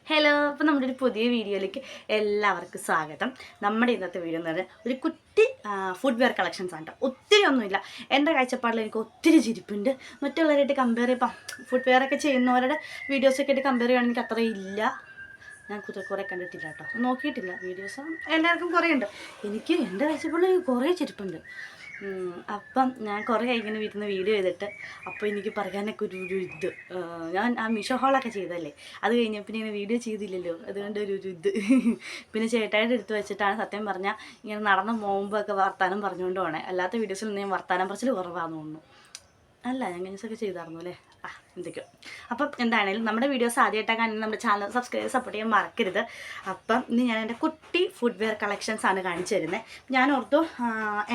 Hello, അപ്പോൾ നമ്മുടെ ഒരു പുതിയ വീഡിയോയിലേക്ക് എല്ലാവർക്കും സ്വാഗതം. നമ്മുടെ ഇന്നത്തെ വീഡിയോ എന്ന് പറഞ്ഞാൽ ഒരു കുട്ടി ഫുഡ് വെയർ കളക്ഷൻസ് ആണ് കേട്ടോ. ഒത്തിരി ഒന്നുമില്ല. എൻ്റെ കാഴ്ചപ്പാടിൽ എനിക്ക് ഒത്തിരി ചിരിപ്പുണ്ട്. മറ്റുള്ളവരായിട്ട് കമ്പയർ ചെയ്യുമ്പോൾ ഫുഡ് വെയർ ഒക്കെ ചെയ്യുന്നവരുടെ വീഡിയോസൊക്കെ ആയിട്ട് കമ്പയർ ചെയ്യുകയാണെങ്കിൽ എനിക്ക് അത്ര ഇല്ല. ഞാൻ കുറേ കണ്ടിട്ടില്ല കേട്ടോ, നോക്കിയിട്ടില്ല. വീഡിയോസ് എല്ലാവർക്കും കുറേ ഉണ്ട്. എനിക്ക് എൻ്റെ കാഴ്ചപ്പാടിൽ കുറേ ചിരിപ്പുണ്ട്. അപ്പം ഞാൻ കുറേ ഇങ്ങനെ വീട്ടിൽ വീഡിയോ ചെയ്തിട്ട് അപ്പോൾ എനിക്ക് പറയാനൊക്കെ ഒരു ഇത് ഞാൻ ആ മീഷോ ഹോളൊക്കെ ചെയ്തല്ലേ, അത് കഴിഞ്ഞ പിന്നെ ഇങ്ങനെ വീഡിയോ ചെയ്തില്ലല്ലോ, അതുകൊണ്ട് ഒരു ഇത് പിന്നെ ചേട്ടായിട്ട് എടുത്ത് വെച്ചിട്ടാണ് സത്യം പറഞ്ഞാൽ ഇങ്ങനെ നടന്ന് പോകുമ്പോഴൊക്കെ വർത്താനം പറഞ്ഞുകൊണ്ട് പോകണേ. അല്ലാത്ത വീഡിയോസിൽ ഞാൻ വർത്താനം പറച്ചിൽ കുറവാന്ന് തോന്നുന്നു. അല്ല, ഞാൻ കഴിഞ്ഞൊക്കെ ചെയ്തായിരുന്നു അല്ലേ, എന്തൊക്കെയോ. അപ്പം എന്താണേലും നമ്മുടെ വീഡിയോസ് ആദ്യമായിട്ടാണെങ്കിൽ നമ്മുടെ ചാനൽ സബ്സ്ക്രൈബ് സപ്പോർട്ട് ചെയ്യാൻ മറക്കരുത്. അപ്പം ഇന്ന് ഞാൻ എൻ്റെ കുട്ടി ഫുഡ് വെയർ കളക്ഷൻസ് ആണ് കാണിച്ചു തരുന്നത്. ഞാൻ ഓർത്തു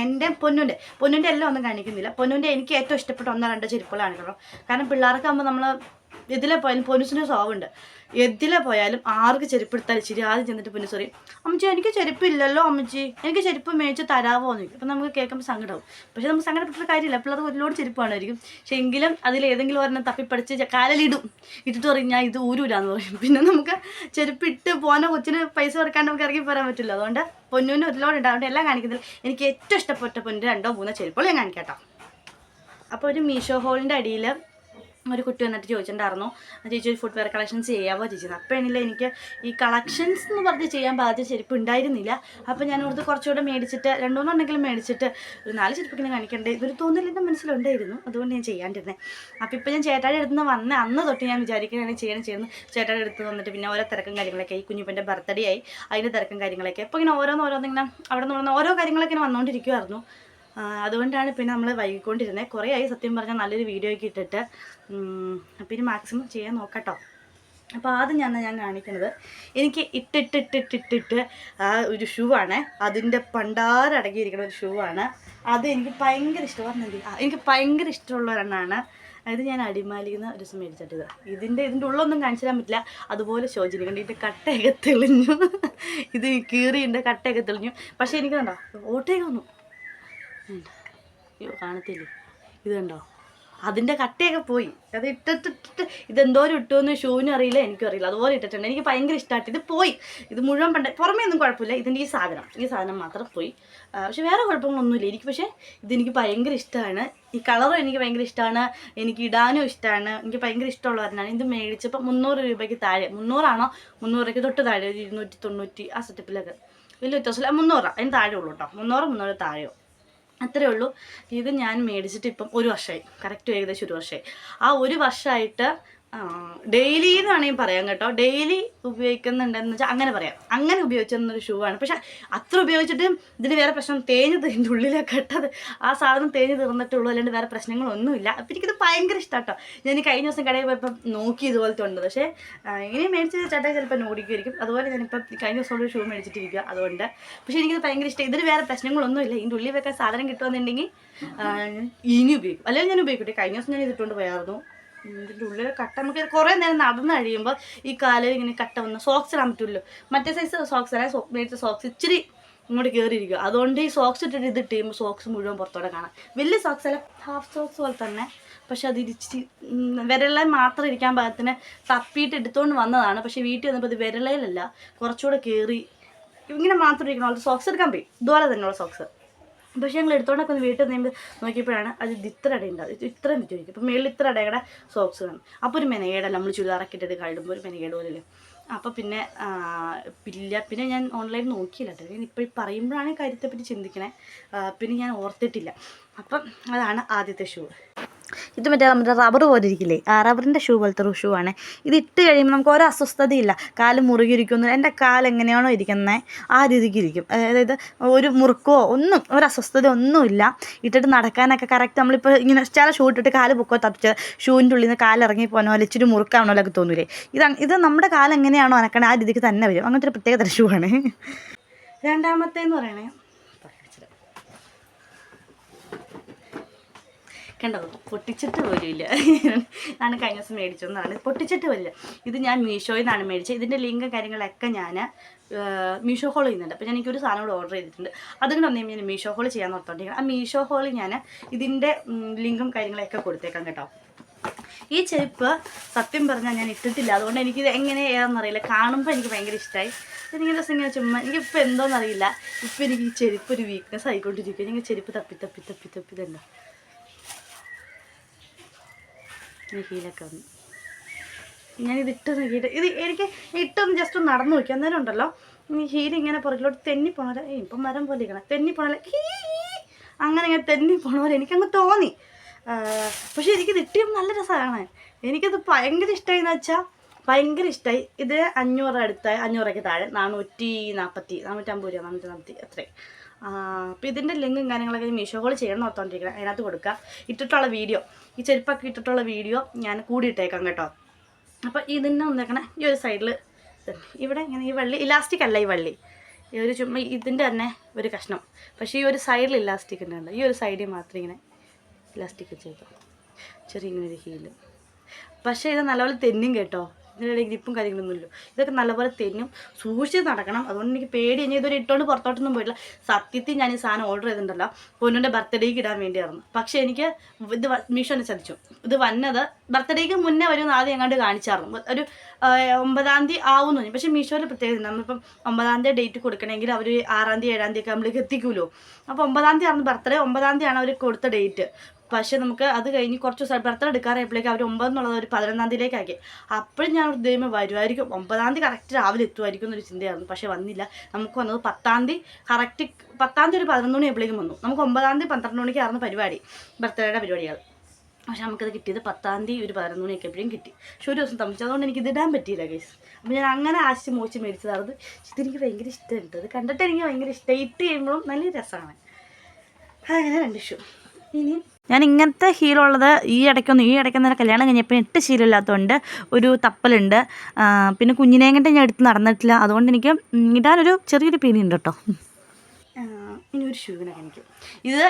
എൻ്റെ പൊന്നുൻ്റെ എല്ലാം ഒന്നും കാണിക്കുന്നില്ല. പൊന്നുൻ്റെ എനിക്ക് ഏറ്റവും ഇഷ്ടപ്പെട്ട 1-2 ചെരുപ്പുകളാണ് കേട്ടോ. കാരണം പിള്ളേർക്കാകുമ്പോൾ നമ്മൾ ഇതിലെ പോയാലും പൊന്നുസിൻ്റെ സ്വഭാവമുണ്ട്. എതിലെ പോയാലും ആർക്ക് ചെരുപ്പ് എടുത്താൽ ശരി ആദ്യം ചെന്നിട്ട് പൊന്നു സോറി അമ്മച്ചി എനിക്ക് ചെരുപ്പില്ലല്ലോ, അമ്മച്ചി എനിക്ക് ചെരുപ്പ് മേടിച്ച് തരാമോ എന്ന് ചോദിക്കും. അപ്പം നമുക്ക് കേൾക്കുമ്പോൾ സങ്കടമാവും. പക്ഷേ നമുക്ക് സങ്കടപ്പെട്ട കാര്യമില്ല, പിള്ളേർക്ക് ഒരുപാട് ചെരുപ്പാണായിരിക്കും. പക്ഷേ എങ്കിലും അതിൽ ഏതെങ്കിലും ഒരെണ്ണം തപ്പിപ്പടിച്ച് കാലിലിടും, ഇട്ടിട്ട് പറയും ഞാൻ ഇത് ഊരൂലാന്ന് പറയും. പിന്നെ നമുക്ക് ചെരുപ്പ് ഇട്ട് പോകുന്ന കൊച്ചിന് പൈസ കൊടുക്കാണ്ട് നമുക്ക് ഇറങ്ങി പോരാൻ പറ്റില്ല. അതുകൊണ്ട് പൊന്നൂന് ഒരുപാട് ഉണ്ടാവുകൊണ്ട് എല്ലാം കാണിക്കുന്നില്ല. എനിക്ക് ഏറ്റവും ഇഷ്ടപ്പെട്ട പൊന്നിൻ്റെ 2-3 ചെരുപ്പുകൾ ഞാൻ കാണിക്കാം കേട്ടോ. അപ്പോൾ ഒരു മീഷോ ഹോളിൻ്റെ അടിയിൽ ഒരു കുട്ടി വന്നിട്ട് ചോദിച്ചിട്ടുണ്ടായിരുന്നു, ചേച്ചി ഒരു ഫുഡ് വെയർ കളക്ഷൻസ് ചെയ്യാമോ ചേച്ചി. അപ്പോഴാണില്ല എനിക്ക് ഈ കളക്ഷൻസ് എന്ന് പറഞ്ഞ് ചെയ്യാൻ പാകത്തെ ചെരുപ്പ് ഉണ്ടായിരുന്നില്ല. അപ്പോൾ ഞാൻ ഓർത്ത് കുറച്ചുകൂടെ മേടിച്ചിട്ട് 2-3 ഉണ്ടെങ്കിലും മേടിച്ചിട്ട് ഒരു 4 ചെരുപ്പിങ്ങനെ കാണിക്കണ്ടേ, ഇതൊരു തോന്നലിൻ്റെ മനസ്സിലുണ്ടായിരുന്നു. അതുകൊണ്ട് ഞാൻ ചെയ്യാണ്ടിരുന്നത്. അപ്പോൾ ഇപ്പോൾ ഞാൻ ചേട്ടായുടെ അടുത്ത് നിന്ന് വന്ന അന്ന് തൊട്ട് ഞാൻ വിചാരിക്കുകയാണ് ചെയ്യുന്നു. ചേട്ടായുടെ അടുത്ത് വന്നിട്ട് പിന്നെ ഓരോ തിരക്കും കാര്യങ്ങളൊക്കെ ഈ കുഞ്ഞിപ്പൻ്റെ ബർത്ത്ഡേ ആയി, അതിൻ്റെ തിരക്കും കാര്യങ്ങളൊക്കെ. അപ്പോൾ ഇങ്ങനെ ഓരോന്നിങ്ങനെ അവിടെ നിന്ന് ഓരോ കാര്യങ്ങളൊക്കെ ഇങ്ങനെ വന്നുകൊണ്ടിരിക്കുമായിരുന്നു. അതുകൊണ്ടാണ് പിന്നെ നമ്മൾ വൈകിക്കൊണ്ടിരുന്നത്. കുറേ ആയി സത്യം പറഞ്ഞാൽ നല്ലൊരു വീഡിയോ ഒക്കെ ഇട്ടിട്ട്. അപ്പം ഇനി മാക്സിമം ചെയ്യാൻ നോക്കട്ടോ. അപ്പോൾ ആദ്യം ഞാൻ കാണിക്കുന്നത് എനിക്ക് ഇട്ടിട്ട് ഒരു ഷൂ ആണ്. അതിൻ്റെ പണ്ടാരടങ്ങിയിരിക്കുന്ന ഒരു ഷൂ ആണ്. അത് എനിക്ക് ഭയങ്കര ഇഷ്ടമാണ്. എനിക്ക് ഭയങ്കര ഇഷ്ടമുള്ള ഒരെണ്ണമാണ്. അത് ഞാൻ അടിമാലിന്ന് ഒരു ദിവസം മേടിച്ചിട്ടത്. ഇതിൻ്റെ ഉള്ളൊന്നും കാണിച്ചു തരാൻ പറ്റില്ല. അതുപോലെ ശോചന കണ്ട് ഇതിൻ്റെ കട്ടയൊക്കെ തെളിഞ്ഞു. ഇത് കീറിൻ്റെ കട്ടയൊക്കെ തെളിഞ്ഞു. പക്ഷേ എനിക്ക് കണ്ടോ ഓട്ടയൊക്കെ വന്നു. അയ്യോ കാണത്തില്ലേ, ഇത് കണ്ടോ അതിൻ്റെ കട്ടയൊക്കെ പോയി. അത് ഇട്ടിട്ട് ഇതെന്തോരം ഇട്ടുമെന്ന് ഷൂവിനും അറിയില്ല, എനിക്കും അറിയില്ല. അതുപോലെ ഇട്ടിട്ടുണ്ട്. എനിക്ക് ഭയങ്കര ഇഷ്ടമായിട്ട് ഇത് പോയി. ഇത് മുഴുവൻ പുറമേ ഒന്നും കുഴപ്പമില്ല. ഇതിൻ്റെ ഈ സാധനം മാത്രം പോയി. പക്ഷെ വേറെ കുഴപ്പങ്ങളൊന്നുമില്ല എനിക്ക്. പക്ഷേ ഇതെനിക്ക് ഭയങ്കര ഇഷ്ടമാണ്. ഈ കളറും എനിക്ക് ഭയങ്കര ഇഷ്ടമാണ്. എനിക്ക് ഇടാനും ഇഷ്ടമാണ്. എനിക്ക് ഭയങ്കര ഇഷ്ടമുള്ള ഒരെണ്ണമാണ്. ഇത് മേടിച്ചപ്പോൾ 300 രൂപയ്ക്ക് താഴെ, 300 300 തൊട്ട് താഴെ, ഒരു 290 ആ സെറ്റപ്പിലൊക്കെ. വലിയ വ്യത്യാസമില്ല. 300 അതിന് താഴെ ഉള്ളൂ കേട്ടോ. 300 താഴെയോ അത്രയേ ഉള്ളൂ. ഇത് ഞാൻ മേടിച്ചിട്ട് ഇപ്പം 1 വർഷമായി, കറക്റ്റ് ഏകദേശം 1 വർഷമായി. ആ 1 വർഷമായിട്ട് ഡെയിലി എന്ന് വേണമെങ്കിൽ പറയാം കേട്ടോ. ഡെയിലി ഉപയോഗിക്കുന്നുണ്ടെന്ന് വെച്ചാൽ അങ്ങനെ പറയാം. അങ്ങനെ ഉപയോഗിച്ചെന്നൊരു ഷൂ ആണ്. പക്ഷെ അത്ര ഉപയോഗിച്ചിട്ട് ഇതിന് വേറെ പ്രശ്നം ഇതിൻ്റെ ഉള്ളിലൊക്കെ ഇട്ടത് ആ സാധനം തേഞ്ഞ് തീർന്നിട്ടുള്ളൂ, അല്ലാണ്ട് വേറെ പ്രശ്നങ്ങളൊന്നുമില്ല. അപ്പം എനിക്കിത് ഭയങ്കര ഇഷ്ടമാണ് കേട്ടോ. ഞാൻ കഴിഞ്ഞ ദിവസം കടയിൽ പോയപ്പം നോക്കി ഇതുപോലത്തെ ഉണ്ട്. പക്ഷേ ഇങ്ങനെ മേടിച്ച് ചേട്ടായി ചിലപ്പോൾ നോടിക്കുമായിരിക്കും. അതുപോലെ ഞാനിപ്പം കഴിഞ്ഞ ദിവസം ഒരു ഷൂ മേടിച്ചിട്ടിരിക്കുക. അതുകൊണ്ട് പക്ഷേ എനിക്കിത് ഭയങ്കര ഇഷ്ടം. ഇതിന് വേറെ പ്രശ്നങ്ങളൊന്നുമില്ല. ഇതിൻ്റെ ഉള്ളിൽ വെക്കാൻ സാധനം കിട്ടുമെന്നുണ്ടെങ്കിൽ ഇനി ഉപയോഗിക്കും. അല്ലെങ്കിൽ ഞാൻ ഉപയോഗിക്കട്ടെ. കഴിഞ്ഞ ദിവസം ഞാൻ ഇതിട്ടുകൊണ്ട് പോയായിരുന്നു. ഇതിൻ്റെ ഉള്ളിൽ കട്ട നമുക്ക് കുറേ നേരം നടന്ന് കഴിയുമ്പോൾ ഈ കാലിൽ ഇങ്ങനെ കട്ട വന്ന് സോക്സ് ഇടാൻ പറ്റുമല്ലോ. മറ്റേ സൈസ് സോക്സ് അല്ല, മേടിച്ച സോക്സ് ഇച്ചിരി ഇങ്ങോട്ട് കയറിയിരിക്കുക. അതുകൊണ്ട് ഈ സോക്സ് ഇട്ടിട്ട് ഇത് ചെയ്യുമ്പോൾ സോക്സ് മുഴുവൻ പുറത്തോടെ കാണാം. വലിയ സോക്സ് അല്ല, ഹാഫ് സോക്സ് പോലെ തന്നെ. പക്ഷെ അത് ഇരിച്ചിരി വിരലിൽ മാത്രം ഇരിക്കാൻ പാകത്തിന് തപ്പിയിട്ട് എടുത്തുകൊണ്ട് വന്നതാണ്. പക്ഷേ വീട്ടിൽ വന്നപ്പോൾ ഇത് വിരലയിലല്ല, കുറച്ചുകൂടെ കയറി ഇങ്ങനെ മാത്രം ഇരിക്കണം. അത് സോക്സ് എടുക്കാൻ പോയി, ഇതുപോലെ തന്നെയുള്ള സോക്സ്. പക്ഷേ ഞങ്ങൾ എടുത്തോണ്ടൊക്കെ ഒന്ന് വീട്ടിൽ നിന്ന് നോക്കിയപ്പോഴാണ് അത് ഇത്ര അടയുണ്ടാവും. ഇത്രയും ചോദിക്കും. അപ്പോൾ മേളിൽ ഇത്ര അടയുടെ സോക്സ് കാണും. അപ്പോൾ ഒരു മെനകേടല്ല, നമ്മൾ ചുരിദാറൊക്കെ ഇട്ടിട്ട് കഴിയുമ്പോൾ ഒരു മെനകേട് പോലല്ലേ. അപ്പോൾ പിന്നെ ഞാൻ ഓൺലൈൻ നോക്കിയില്ല കേട്ടോ. ഞാൻ ഇപ്പോൾ പറയുമ്പോഴാണ് കാര്യത്തെപ്പറ്റി ചിന്തിക്കണേ. പിന്നെ ഞാൻ ഓർത്തിട്ടില്ല. അപ്പം അതാണ് ആദ്യത്തെ ഷൂ. ഇത് നമ്മുടെ റബ്ബർ പോലെ ഇരിക്കില്ലേ, ആ റബ്ബറിൻ്റെ ഷൂ പോലത്തെ ഒരു ഷൂ ആണ്. ഇത് ഇട്ട് കഴിയുമ്പോൾ നമുക്ക് ഓരോ അസ്വസ്ഥതയില്ല. കാല് മുറുകിയിരിക്കുന്നു. എൻ്റെ കാല് എങ്ങനെയാണോ ഇരിക്കുന്നത് ആ രീതിക്ക് ഇരിക്കും. അതായത് ഒരു മുറുക്കോ ഒരു അസ്വസ്ഥത ഒന്നുമില്ല. ഇട്ടിട്ട് നടക്കാനൊക്കെ കറക്റ്റ്. നമ്മളിപ്പോൾ ഇങ്ങനെ ചില ഷൂ ഇട്ടിട്ട് കാല് പൊക്കോ തപ്പിച്ച് ഷൂവിൻ്റെ ഉള്ളിൽ നിന്ന് കാലിറങ്ങി പോകാനോ അല്ല ഇച്ചിരി മുറുക്കാവണോ ഒക്കെ തോന്നൂലേ. ഇത് നമ്മുടെ കാലം എങ്ങനെയാണോ അനക്കണേ ആ രീതിക്ക് തന്നെ വരും. അങ്ങനത്തെ ഒരു പ്രത്യേക തരം ഷൂ ആണ്. രണ്ടാമത്തേന്ന് പറയണേ, കണ്ടോ പൊട്ടിച്ചിട്ട് പോലുമില്ല. ഞാൻ കഴിഞ്ഞ ദിവസം മേടിച്ചൊന്നാണ്, പൊട്ടിച്ചിട്ട് പോലില്ല. ഇത് ഞാൻ മീഷോയിൽ നിന്നാണ് മേടിച്ചത്. ഇതിൻ്റെ ലിങ്കും കാര്യങ്ങളൊക്കെ ഞാൻ മീഷോ ഹോൾ ചെയ്യുന്നുണ്ട്. അപ്പോൾ ഞാൻ എനിക്കൊരു സാധനം കൂടെ ഓർഡർ ചെയ്തിട്ടുണ്ട്. അതുകൊണ്ട് ഒന്നും ഞാൻ മീഷോ ഹോൾ ചെയ്യാൻ ഓർത്തോണ്ടിരിക്കണം. ആ മീഷോ ഹോളിൽ ഞാൻ ഇതിൻ്റെ ലിങ്കും കാര്യങ്ങളൊക്കെ കൊടുത്തേക്കാം കേട്ടോ. ഈ ചെരുപ്പ് സത്യം പറഞ്ഞാൽ ഞാൻ ഇട്ടിട്ടില്ല, അതുകൊണ്ട് എനിക്കിത് എങ്ങനെ ഏതാണെന്നറിയില്ല. കാണുമ്പോൾ എനിക്ക് ഭയങ്കര ഇഷ്ടമായി. എനിക്കിങ്ങനെ ദിവസം ഇങ്ങനെ ചുമ്മാ എനിക്കിപ്പോൾ എന്തോന്നറിയില്ല, ഇപ്പോൾ എനിക്ക് ഈ ചെരുപ്പ് ഒരു വീക്ക്നെസ് ആയിക്കൊണ്ടിരിക്കും. എനിക്ക് ചെരുപ്പ് തപ്പി തപ്പി തപ്പി തപ്പി ഇതുണ്ടോ ഹീലൊക്കെ വന്നു. ഞാനിത് ഇട്ട് നോക്കിയിട്ട് ഇത് എനിക്ക് ഇട്ടൊന്ന് ജസ്റ്റ് ഒന്ന് നടന്നു നോക്കി, അന്നേരം ഉണ്ടല്ലോ ഈ ഹീൽ ഇങ്ങനെ പുറകിലോട്ട് തെന്നി പോണ ഇപ്പം മരം പോലെ ഇരിക്കണം, തെന്നി പോണ അങ്ങനെ ഇങ്ങനെ തെന്നി പോണ പോലെ എനിക്കങ്ങ് തോന്നി. പക്ഷേ എനിക്കിത് ഇട്ടിയും നല്ല രസമാണ്. എനിക്കത് ഭയങ്കര ഇഷ്ടമായി എന്ന് വെച്ചാൽ ഭയങ്കര ഇഷ്ടമായി. ഇത് 500 അടുത്തായി, 500 താഴെ 450 രൂപ 440 അത്രയും. അപ്പോൾ ഇതിൻ്റെ ലിങ്കും കാര്യങ്ങളൊക്കെ മീഷോ കോൾ ചെയ്യണം ഓർത്തോണ്ടിരിക്കണം, അതിനകത്ത് കൊടുക്കുക. ഇട്ടിട്ടുള്ള വീഡിയോ, ഈ ചെരുപ്പൊക്കെ ഇട്ടിട്ടുള്ള വീഡിയോ ഞാൻ കൂടി ഇട്ടേക്കാം കേട്ടോ. അപ്പോൾ ഇതിനെ ഒന്നേക്കണേ ഈ ഒരു സൈഡിൽ ഇവിടെ ഇങ്ങനെ ഈ വള്ളി ഇലാസ്റ്റിക് അല്ല, ഈ വള്ളി ഈ ഒരു ചുമ്മാ ഇതിൻ്റെ തന്നെ ഒരു കഷ്ണം. പക്ഷേ ഈ ഒരു സൈഡിൽ ഇലാസ്റ്റിക് ഉണ്ട്, ഈ ഒരു സൈഡിൽ മാത്രം ഇങ്ങനെ ഇലാസ്റ്റിക് വെച്ചേക്കാം, ചെറിയ ഇങ്ങനെ ഒരു ഹീല്. പക്ഷേ ഇത് നല്ലപോലെ തെന്നും കേട്ടോ, ഇതിനിടെ ഗ്രിപ്പും കാര്യങ്ങളൊന്നുമില്ല. ഇതൊക്കെ നല്ലപോലെ തെന്നും, സൂക്ഷിച്ച് നടക്കണം. അതുകൊണ്ട് എനിക്ക് പേടി. ഇനി ഇതൊരു ഇട്ടുകൊണ്ട് പുറത്തോട്ടൊന്നും പോയിട്ടില്ല. സത്യത്തിൽ ഞാൻ ഈ സാധനം ഓർഡർ ചെയ്തിട്ടുണ്ടല്ലോ പൊന്നുൻ്റെ ബർത്ത്ഡേക്ക് ഇടാൻ വേണ്ടിയായിരുന്നു. പക്ഷേ എനിക്ക് ഇത് മീഷോനെ ചതിച്ചു. ഇത് വന്നത് ബർത്ത്ഡേക്ക് മുന്നേ ഒരു ആദ്യം എങ്ങാണ്ട് കാണിച്ചായിരുന്നു, ഒരു 9-ാം തീയതി ആവുന്നു. പക്ഷേ മീഷോയിൽ പ്രത്യേകത, നമ്മളിപ്പം 9-ാം തീയതി ഡേറ്റ് കൊടുക്കണമെങ്കിൽ അവർ 6-ാം തീയതി 7-ാം തീയതി ഒക്കെ നമ്മൾക്ക് എത്തിക്കുമല്ലോ. അപ്പോൾ 9-ാം തീയതി ആയിരുന്നു ബർത്ത്ഡേ, 9-ാം തീയതിയാണ് അവർ കൊടുത്ത ഡേറ്റ്. പക്ഷേ നമുക്ക് അത് കഴിഞ്ഞ് കുറച്ച് ദിവസം ബർത്ത്ഡേ എടുക്കാറായപ്പോഴേക്കും അവർ 9 എന്നുള്ളത് ഒരു 11-ാം തീയതിയിലേക്ക് ആക്കി. അപ്പോഴും ഞാൻ ദൈവം വരുമായിരിക്കും, 9-ാം തീയതി കറക്റ്റ് രാവിലെ എത്തുമായിരിക്കും എന്നൊരു ചിന്തയായിരുന്നു. പക്ഷേ വന്നില്ല. നമുക്ക് വന്നത് 10-ാം തീയതി കറക്റ്റ്, 10-ാം തീയതി ഒരു 11 മണി എപ്പോഴേക്കും വന്നു. നമുക്ക് 9-ാം തീയതി 12 മണിക്കായിരുന്നു പരിപാടി, ബർത്ത്ഡേയുടെ പരിപാടികൾ. പക്ഷേ നമുക്കത് കിട്ടിയത് 10-ാം തീയതി ഒരു 11 മണിയൊക്കെ എപ്പോഴും കിട്ടി. പക്ഷേ ഒരു ദിവസം തമ്മിച്ചു, അതുകൊണ്ട് എനിക്കിത് ഇടാൻ പറ്റിയില്ല ഗൈസ്. അപ്പോൾ ഞാൻ അങ്ങനെ ആശിച്ച് മോച്ച് മേടിച്ചതായിരുന്നു. ഇതെനിക്ക് ഭയങ്കര ഇഷ്ടമുണ്ട്, ഇത് കണ്ടിട്ട് എനിക്ക് ഭയങ്കര ഇഷ്ടം. ഇട്ട് കഴിയുമ്പോഴും നല്ല രസമാണ്. അങ്ങനെ 2 ഷൂ. ഇനി ഞാൻ ഇങ്ങനത്തെ ഹീലുള്ളത് ഈ ഇടയ്ക്കൊന്നും കല്യാണം കഴിഞ്ഞപ്പോൾ ഇട്ട് ശീലമില്ലാത്തതുകൊണ്ട് ഒരു തപ്പലുണ്ട്. പിന്നെ കുഞ്ഞിനെയും കൊണ്ട് ഞാൻ എടുത്ത് നടന്നിട്ടില്ല, അതുകൊണ്ട് എനിക്ക് ഇടാനൊരു ചെറിയൊരു പേടിയുണ്ട് കേട്ടോ. ഇനി ഒരു ഷൂവിനെ കാണിക്കും. ഇത്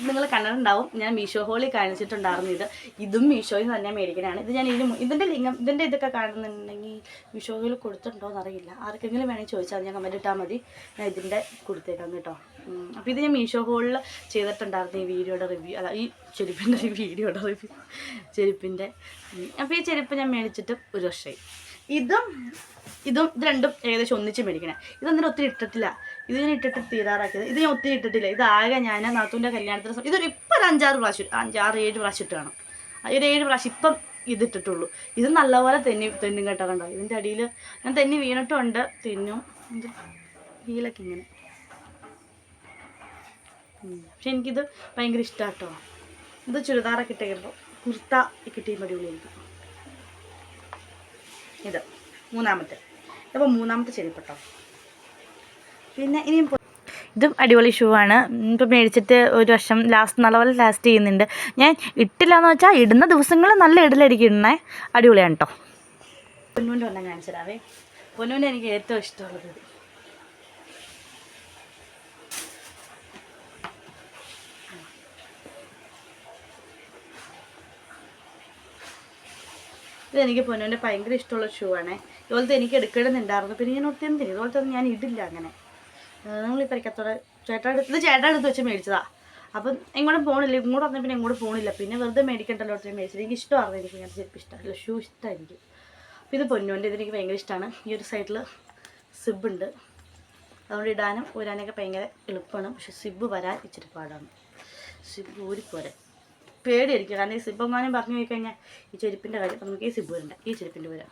നിങ്ങൾ കണ്ടിട്ടുണ്ടാവും, ഞാൻ മീഷോ ഹോളിൽ കാണിച്ചിട്ടുണ്ടായിരുന്നു. ഇതും മീഷോയിൽ തന്നെ മേടിക്കണതാണ്. ഇത് ഞാൻ ഇതിൻ്റെ ലിങ്കം ഇതിൻ്റെ ഇതൊക്കെ കാണുന്നുണ്ടെങ്കിൽ മീഷോ ഹോളിൽ കൊടുത്തിട്ടുണ്ടോ എന്നറിയില്ല. ആർക്കെങ്കിലും വേണമെങ്കിൽ ചോദിച്ചാൽ ഞാൻ കമൻറ്റ് ഇട്ടാൽ മതി, ഞാൻ ഇതിൻ്റെ കൊടുത്തേക്കാം കേട്ടോ. അപ്പോൾ ഇത് ഞാൻ മീഷോ ഹോളിൽ ചെയ്തിട്ടുണ്ടായിരുന്നു ഈ വീഡിയോയുടെ റിവ്യൂ, അല്ല ഈ ചെരുപ്പിൻ്റെ വീഡിയോയുടെ റിവ്യൂ ചെരുപ്പിൻ്റെ. അപ്പോൾ ഈ ചെരുപ്പ് ഞാൻ മേടിച്ചിട്ട് ഒരു വർഷമായി. ഇത് രണ്ടും ഏകദേശം ഒന്നിച്ച് മേടിക്കണേ. ഇതൊന്നും ഒത്തിരി ഇട്ടിട്ടില്ല, ഇത് ഞാൻ ഇട്ടിട്ട് തീരാറാക്കിയത്. ഇത് ഞാൻ ഒത്തിരി ഇട്ടിട്ടില്ല. ഇതാകെ ഞാൻ നാത്തൂൻ്റെ കല്യാണത്തിന് ഇതൊരു ഇപ്പോൾ ഒരു 5-6 പ്രാവശ്യം 5-6-7 പ്രാവശ്യം ഇട്ട് കാണും. ഒരു 7 പ്രാവശ്യം ഇപ്പം ഇതിട്ടിട്ടുള്ളൂ. ഇത് നല്ലപോലെ തെന്നും കേട്ടോ. കണ്ടോ ഇതിൻ്റെ അടിയിൽ ഞാൻ തെന്നി വീണിട്ടുണ്ട്, തെന്നും. ഇത് ഹീലൊക്കെ ഇങ്ങനെ. പക്ഷെ എനിക്കിത് ഭയങ്കര ഇഷ്ടമാണ് കേട്ടോ. ഇത് ചുരിദാറൊക്കെ ഇട്ട് കഴിയുമ്പോൾ കുർത്ത കിട്ടിയുമ്പോൾ അടിപൊളിയായിരിക്കും. ഇത് മൂന്നാമത്തെ, അപ്പോൾ മൂന്നാമത്തെ ചെരുപ്പട്ടോ. പിന്നെ ഇനിയും ഇതും അടിപൊളി ഷൂ ആണ്. ഇപ്പം മേടിച്ചിട്ട് ഒരു വർഷം നല്ലപോലെ ലാസ്റ്റ് ചെയ്യുന്നുണ്ട്. ഞാൻ ഇട്ടില്ല എന്ന് വെച്ചാൽ ഇടുന്ന ദിവസങ്ങൾ നല്ല ഇടലായിരിക്കും ഇടണേ. അടിപൊളിയാണ് കേട്ടോ. പൊന്നൂൻ്റെ ഒന്നും കാണിച്ചിടാവേ. പൊന്നൂൻ്റെ എനിക്ക് ഏറ്റവും ഇഷ്ടമുള്ളത് ഇതെനിക്ക് പൊന്നൂൻ്റെ ഭയങ്കര ഇഷ്ടമുള്ള ഷൂ ആണേ. ഇതുപോലത്തെ എനിക്ക് എടുക്കണമെന്നുണ്ടായിരുന്നു. പിന്നെ ഞാൻ ഒത്തിരി തരും, ഇതുപോലത്തെ ഒന്നും ഞാൻ ഇടില്ല അങ്ങനെ. നമ്മളീ പരിക്കത്തോടെ ചേട്ടാ എടുത്ത് വെച്ച് മേടിച്ചതാണ്. അപ്പം എങ്ങോട്ടും പോകണില്ല, ഇങ്ങോട്ട് വന്നാൽ പിന്നെ എങ്ങോട്ടും പോകണില്ല. പിന്നെ വെറുതെ മേടിക്കണ്ടല്ലോ ഒത്തിരി മേടിച്ചത്. എനിക്ക് ഇഷ്ടമായിരുന്നു, എനിക്ക് ഇങ്ങനെ ചെരുപ്പ് ഇഷ്ടമല്ല, ഷൂ ഇഷ്ടമായിരിക്കും. അപ്പോൾ ഇത് പൊന്നൂൻ്റെ, ഇതെനിക്ക് ഭയങ്കര ഇഷ്ടമാണ്. ഈ ഒരു സൈഡിൽ സിബുണ്ട്, അതുകൊണ്ട് ഇടാനും ഊരാനൊക്കെ ഭയങ്കര എളുപ്പമാണ്. പക്ഷെ സിബ് വരാൻ ഇച്ചിരി പാടാണ്. സിബ് ഊരിപ്പോരാൻ പേടിയായിരിക്കും. കാരണം ഈ സിബമ്മാനും പറഞ്ഞു പോയി കഴിഞ്ഞാൽ ഈ ചെരുപ്പിൻ്റെ കാര്യം അപ്പം നമുക്ക് ഈ സിബ് വരണ്ട, ഈ ചെരുപ്പിൻ്റെ വരാം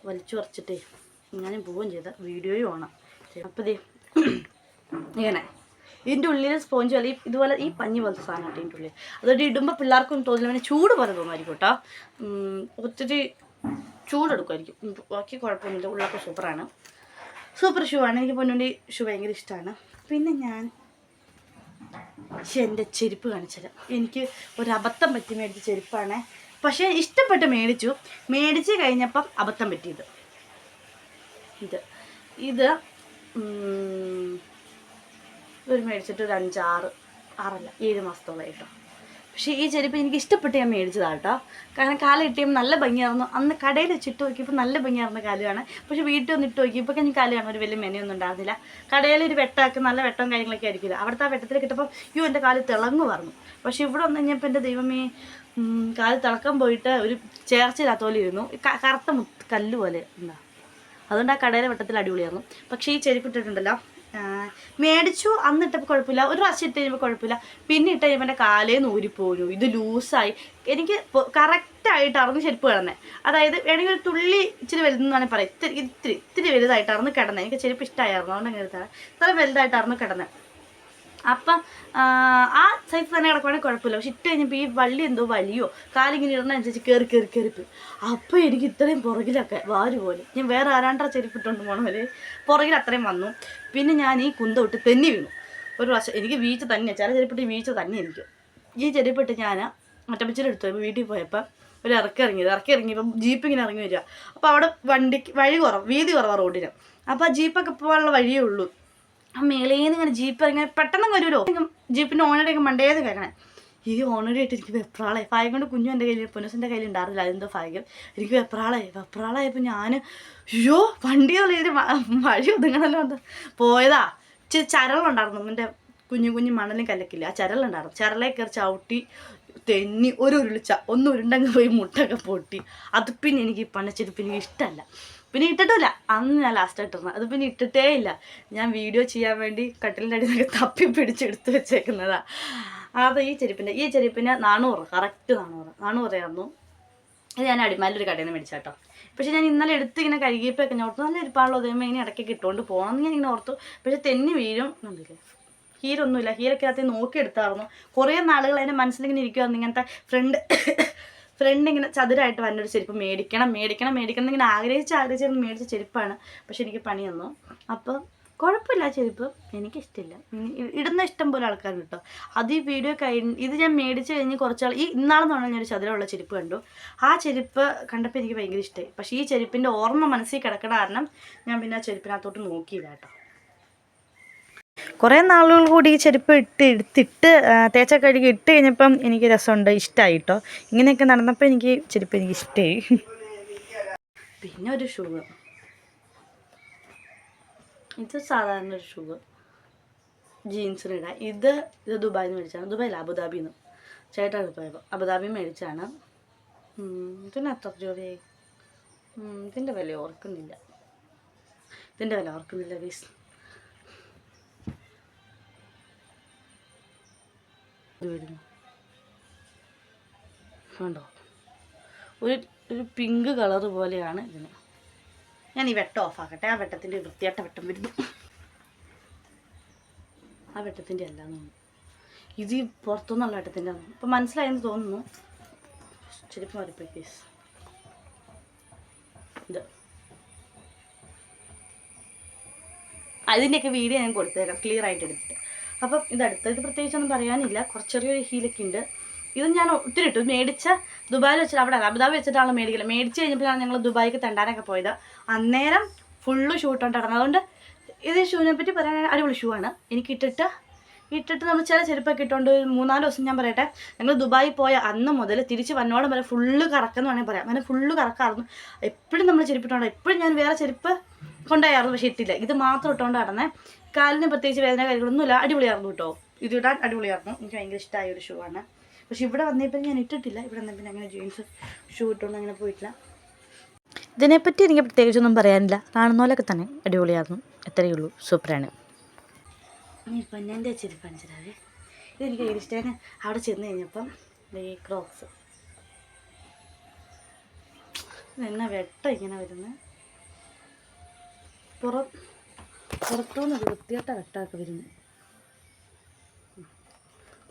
വലിച്ചു കുറച്ചിട്ടേ ഞാനും പോവുകയും ചെയ്ത വീഡിയോയും ഓണം. അപ്പോൾ ഇത് ഇങ്ങനെ ഇതിൻ്റെ ഉള്ളിൽ സ്പോഞ്ച് പോലെ ഇതുപോലെ ഈ പഞ്ഞി പോലത്തെ സാധനം കേട്ടോ ഇതിൻ്റെ ഉള്ളിൽ. അതുകൊണ്ട് ഇടുമ്പോൾ പിള്ളേർക്കൊന്നും തോന്നില്ല, പിന്നെ ചൂട് പോലെ തോന്നുമായിരിക്കും കേട്ടോ. ഒത്തിരി ചൂടെടുക്കുമായിരിക്കും. ബാക്കി കുഴപ്പമൊന്നുമില്ല, ഉള്ളൊക്കെ സൂപ്പറാണ്, സൂപ്പർ ഷൂ ആണ്. എനിക്ക് പൊന്നൂൻ്റെ ഷൂ ഭയങ്കര ഇഷ്ടമാണ്. പിന്നെ ഞാൻ എൻ്റെ ചെരുപ്പ് കാണിച്ചുതരാം. എനിക്ക് ഒരബദ്ധം പറ്റി മേടിച്ച ചെരുപ്പാണ്. പക്ഷേ ഇഷ്ടപ്പെട്ട് മേടിച്ച് കഴിഞ്ഞപ്പം അബദ്ധം പറ്റിയത് ഇത് ഒരു മേടിച്ചിട്ട് ഒരു 7 മാസത്തോളം കേട്ടോ. പക്ഷേ ഈ ചെരുപ്പ് എനിക്ക് ഇഷ്ടപ്പെട്ട് ഞാൻ മേടിച്ചതാണ് കേട്ടോ. കാരണം കാല് കിട്ടിയപ്പോൾ നല്ല ഭംഗിയായിരുന്നു. അന്ന് കടയിൽ വെച്ചിട്ട് നോക്കിയപ്പോൾ നല്ല ഭംഗിയായിരുന്ന കാലുമാണ്. പക്ഷേ വീട്ടിൽ വന്നിട്ട് നോക്കിയപ്പോൾ എനിക്ക് കാല് കാണാൻ ഒരു വലിയ മെനയൊന്നും ഉണ്ടായിരുന്നില്ല. കടയിൽ ഒരു വെട്ടമൊക്കെ നല്ല വെട്ടവും കാര്യങ്ങളൊക്കെ ആയിരിക്കില്ല. അവിടുത്തെ ആ വെട്ടത്തിൽ കിട്ടപ്പോൾ എൻ്റെ കാല് തിളങ്ങു പറഞ്ഞു. പക്ഷേ ഇവിടെ വന്നു കഴിഞ്ഞപ്പോൾ എൻ്റെ ദൈവമേ കാല് തിളക്കം പോയിട്ട് ഒരു ചേർച്ചയില്ലാത്ത പോലെ ഇരുന്നു. കറുത്ത കല്ല് പോലെ എന്താ. അതുകൊണ്ട് ആ കടയിലെ വെട്ടത്തിൽ അടിപൊളിയായിരുന്നു. പക്ഷേ ഈ ചെരുപ്പ് ഇട്ടിട്ടുണ്ടല്ലോ, മേടിച്ചു അന്നിട്ടപ്പോൾ കുഴപ്പമില്ല, ഒരു പ്രാവശ്യം ഇട്ട് കഴിയുമ്പോൾ കുഴപ്പമില്ല, പിന്നെ ഇട്ട് കഴിയുമ്പോൾ എൻ്റെ കാലേന്ന് ഊരിപ്പോരും. ഇത് ലൂസായി. എനിക്ക് കറക്റ്റായിട്ടായിരുന്നു ചെരുപ്പ് കിടന്നത്. അതായത് വേണമെങ്കിൽ ഒരു തുള്ളി ഇച്ചിരി വലുതെന്നാണ് പറയാം. ഇത്തിരി വലുതായിട്ടായിരുന്നു കിടന്നത്. എനിക്ക് ചെരുപ്പ് ഇഷ്ടമായിരുന്നു. അതുകൊണ്ട് അങ്ങനെ ഇത്ര വലുതായിട്ടായിരുന്നു കിടന്നത്. അപ്പം ആ സൈസ് തന്നെ കിടക്കുവാണെങ്കിൽ കുഴപ്പമില്ല. പക്ഷെ ഇട്ട് കഴിഞ്ഞപ്പോൾ ഈ വള്ളി എന്തോ വലിയോ കാലിങ്ങനെ ഇടുന്നതനുസരിച്ച് കയറിപ്പോയി. അപ്പോൾ എനിക്ക് ഇത്രയും പുറകിലൊക്കെ വാര് പോലെ ഞാൻ വേറെ ആരാണ്ടാ ചെരുപ്പിട്ടുകൊണ്ട് പോകണ പോലെ പുറകിൽ അത്രയും വന്നു. പിന്നെ ഞാൻ ഈ കുന്തം ഇട്ട് തെന്നി വീണു. ഒരു പ്രാവശ്യം എനിക്ക് വീഴ്ച തന്നെയാണ്. ചില ചെരുപ്പിട്ട് വീഴ്ച തന്നെ എനിക്ക്. ഈ ചെരുപ്പിട്ട് ഞാൻ മറ്റപ്പച്ചിയുടെ അടുത്ത് പോയപ്പോൾ വീട്ടിൽ പോയപ്പോൾ ഒരു ഇറക്കിയപ്പം ജീപ്പ് ഇങ്ങനെ ഇറങ്ങി വരിക. അപ്പോൾ അവിടെ വണ്ടിക്ക് വീതി കുറവാണ് റോഡിന്. അപ്പോൾ ആ ജീപ്പൊക്കെ പോകാനുള്ള വഴിയേ ഉള്ളൂ. ആ മേളേന്ന് ഇങ്ങനെ ജീപ്പ് ഇങ്ങനെ പെട്ടെന്ന് വരുമല്ലോ. ജീപ്പിൻ്റെ ഓണറുടെയൊക്കെ മണ്ടേന്ന് കേൾക്കണേ. ഈ ഓണറായിട്ട് എനിക്ക് വെപ്രാളായി. ഫായം കൊണ്ട് കുഞ്ഞു എൻ്റെ കയ്യിൽ പുനസിൻ്റെ കയ്യിൽ ഉണ്ടായിരുന്നില്ല. അതെന്തോ ഫായം. എനിക്ക് വെപ്രാളായപ്പോൾ ഞാൻ വണ്ടി വഴി ഒതുങ്ങണല്ലോ എന്താ പോയതാ. ഇച്ചിരി ചരലുണ്ടായിരുന്നു. എൻ്റെ കുഞ്ഞു മണലും കല്ലക്കില്ല. ആ ചരലുണ്ടായിരുന്നു. ചരലേ കയറി ചവിട്ടി തെന്നി ഒരു ഉരുളിച്ച ഒന്ന് ഉരുണ്ടങ്ങ് പോയി മുട്ടൊക്കെ പൊട്ടി. അത് പിന്നെ എനിക്ക് പണച്ചെരുപ്പ് എനിക്ക് ഇഷ്ടമല്ല. പിന്നെ ഇട്ടിട്ടില്ല. അന്ന് ഞാൻ ലാസ്റ്റായിട്ടിരുന്നത്. അത് പിന്നെ ഇട്ടിട്ടേ ഇല്ല. ഞാൻ വീഡിയോ ചെയ്യാൻ വേണ്ടി കട്ടിലിൻ്റെ അടിയിൽ നിന്നൊക്കെ തപ്പി പിടിച്ചെടുത്ത് വെച്ചേക്കുന്നതാണ്. അത് ഈ ചെരുപ്പിന് 400, കറക്റ്റ് 400 ആയിരുന്നു. ഇത് ഞാൻ അടിമാലിലൊരു കടയിൽ നിന്ന് മേടിച്ചാട്ടോ. പക്ഷേ ഞാൻ ഇന്നലെ എടുത്ത് ഇങ്ങനെ കഴുകിയപ്പോഴൊക്കെ ഞാൻ ഓർത്തു നല്ല ഇരിപ്പാണല്ലോ അതേമേ ഇങ്ങനെ ഇടയ്ക്കൊക്കെ ഇട്ടുകൊണ്ട് പോകണമെന്ന് ഞാൻ ഇങ്ങനെ ഓർത്തു. പക്ഷേ തെന്നി വീഴും കണ്ടില്ലേ. ഹീലൊന്നുമില്ല. ഹീലൊക്കെ അകത്ത് നോക്കിയെടുത്തായിരുന്നു. കുറേ നാളുകൾ അതിൻ്റെ മനസ്സിലിങ്ങനെ ഇരിക്കുമായിരുന്നു ഇങ്ങനത്തെ ഫ്രണ്ട് ഇങ്ങനെ ചതുരായിട്ട് വന്നൊരു ചെരുപ്പ് മേടിക്കണം എന്നിങ്ങനെ ആഗ്രഹിച്ച് മേടിച്ച ചെരുപ്പാണ്. പക്ഷെ എനിക്ക് പണി തന്നു. അപ്പോൾ കുഴപ്പമില്ല ചെരുപ്പ്, എനിക്കിഷ്ടമില്ല. ഇടുന്ന ഇഷ്ടം പോലെ ആൾക്കാരുണ്ട് കേട്ടോ. അത് ഈ വീഡിയോ ഇത് ഞാൻ മേടിച്ച് കഴിഞ്ഞ് കുറച്ചാൾ ഇന്നാളെന്ന് പറഞ്ഞാൽ ഞാനൊരു ചതുരമുള്ള ചെരുപ്പ് കണ്ടു. ആ ചെരുപ്പ് കണ്ടപ്പോൾ എനിക്ക് ഭയങ്കര ഇഷ്ടമായി. പക്ഷേ ഈ ചെരുപ്പിൻ്റെ ഓർമ്മ മനസ്സിൽ കിടക്കണ കാരണം ഞാൻ പിന്നെ ആ ചെരുപ്പിനകത്തോട്ട് നോക്കിയില്ല കേട്ടോ. കുറേ നാളുകൾ കൂടി ഈ ചെരുപ്പ് എടുത്തിട്ട് തേച്ച കഴുകി ഇട്ട് കഴിഞ്ഞപ്പം എനിക്ക് രസമുണ്ട്, ഇഷ്ടമായി കേട്ടോ. ഇങ്ങനെയൊക്കെ നടന്നപ്പോൾ ചെരുപ്പ് എനിക്ക് ഇഷ്ടമായി. പിന്നെ ഒരു ഷൂ, ഇത് സാധാരണ ഒരു ഷൂ ജീൻസിനിടാൻ. ഇത് ദുബായിൽ നിന്ന് മേടിച്ചാണ്. ദുബായിൽ അബുദാബിയിൽ നിന്ന് ചേട്ടാ പോയപ്പോൾ അബുദാബി മേടിച്ചാണ്. ഇതിന് എത്ര രൂപയായി? ഇതിൻ്റെ വില ഓർക്കുന്നില്ല ഗൈസ്. കണ്ടോ, ഒരു പിങ്ക് കളർ പോലെയാണ് ഇതിന്. ഞാൻ ഈ വെട്ടം ഓഫാക്കട്ടെ. ആ വെട്ടത്തിൻ്റെ വൃത്തിയായിട്ട വെട്ടം വരുന്നു. ആ വെട്ടത്തിൻ്റെ അല്ല തോന്നുന്നു. ഇത് പുറത്തുനിന്നുള്ള വെട്ടത്തിൻ്റെ ആണ്. ഇപ്പം മനസ്സിലായെന്ന് തോന്നുന്നു. ചെരുപ്പ് മാറിപ്പോയി കേസ്. ഇത് അതിൻ്റെയൊക്കെ വീഡിയോ ഞാൻ കൊടുത്തേക്കാം ക്ലിയർ ആയിട്ട് എടുത്തിട്ട്. അപ്പം ഇത് പ്രത്യേകിച്ചൊന്നും പറയാനില്ല. കുറച്ച് ചെറിയൊരു ഹീലൊക്കെ ഉണ്ട്. ഇത് ഞാൻ ഒത്തിരി ഇട്ടു. മേടിച്ച ദുബായിൽ വെച്ചിട്ട് അവിടെ അബുദാബി വെച്ചിട്ടാണ് മേടിക്കില്ല. മേടിച്ച് കഴിഞ്ഞപ്പോഴാണ് ഞങ്ങൾ ദുബായിക്ക് തെണ്ടാനൊക്കെ പോയത്. അന്നേരം ഫുള്ള് ഷൂ ഇട്ടുകൊണ്ടിരുന്നത്. അതുകൊണ്ട് ഇത് ഷൂവിനെ പറ്റി പറയാൻ അടിപൊളി ഷൂ ആണ്. എനിക്ക് ഇട്ടിട്ട് നമ്മൾ ചില ചെരുപ്പൊക്കെ ഇട്ടുകൊണ്ട് 3-4 ദിവസം ഞാൻ പറയട്ടെ, ഞങ്ങൾ ദുബായി പോയ അന്ന് മുതൽ തിരിച്ച് വന്നോളം വരെ ഫുള്ള് കറക്കെന്ന് വേണമെങ്കിൽ പറയാം. അങ്ങനെ ഫുള്ള് കറക്കായിരുന്നു. എപ്പോഴും നമ്മൾ ചെരുപ്പിട്ടുണ്ടോ, എപ്പോഴും ഞാൻ വേറെ ചെരുപ്പ് കൊണ്ടായിരുന്നു. പക്ഷേ ഇട്ടില്ല. ഇത് മാത്രം ഇട്ടുകൊണ്ട് നടന്നേ. കാലിന് പ്രത്യേകിച്ച് വേദന കാര്യങ്ങളൊന്നുമില്ല. അടിപൊളിയായിരുന്നു കേട്ടോ. ഇത് ഇടാൻ അടിപൊളിയായിരുന്നു. എനിക്ക് ഭയങ്കര ഇഷ്ടമായ ഒരു ഷൂ ആണ്. പക്ഷെ ഇവിടെ വന്നപ്പോൾ ഞാൻ ഇട്ടിട്ടില്ല. ഇവിടെ വന്നപ്പോൾ അങ്ങനെ ജീൻസ് ഷൂ ഇട്ടുകൊണ്ട് അങ്ങനെ പോയിട്ടില്ല. ഇതിനെപ്പറ്റി എനിക്ക് പ്രത്യേകിച്ചൊന്നും പറയാനില്ല. കാണുന്ന പോലെയൊക്കെ തന്നെ അടിപൊളിയായിരുന്നു. എത്രയേ ഉള്ളൂ, സൂപ്പറാണ്. ഇപ്പം എൻ്റെ ചെരുപ്പ് കാണിച്ചത് ഇതെനിക്ക് ഭയങ്കര ഇഷ്ടമാണ്. അവിടെ ചെന്ന് കഴിഞ്ഞപ്പം ഈ ക്രോക്സ് എന്നാ വെട്ടം ഇങ്ങനെ വരുന്നത്. പുറത്തുനിന്ന് ഒരു വൃത്തിയായിട്ട വെട്ടമൊക്കെ വരുന്നു.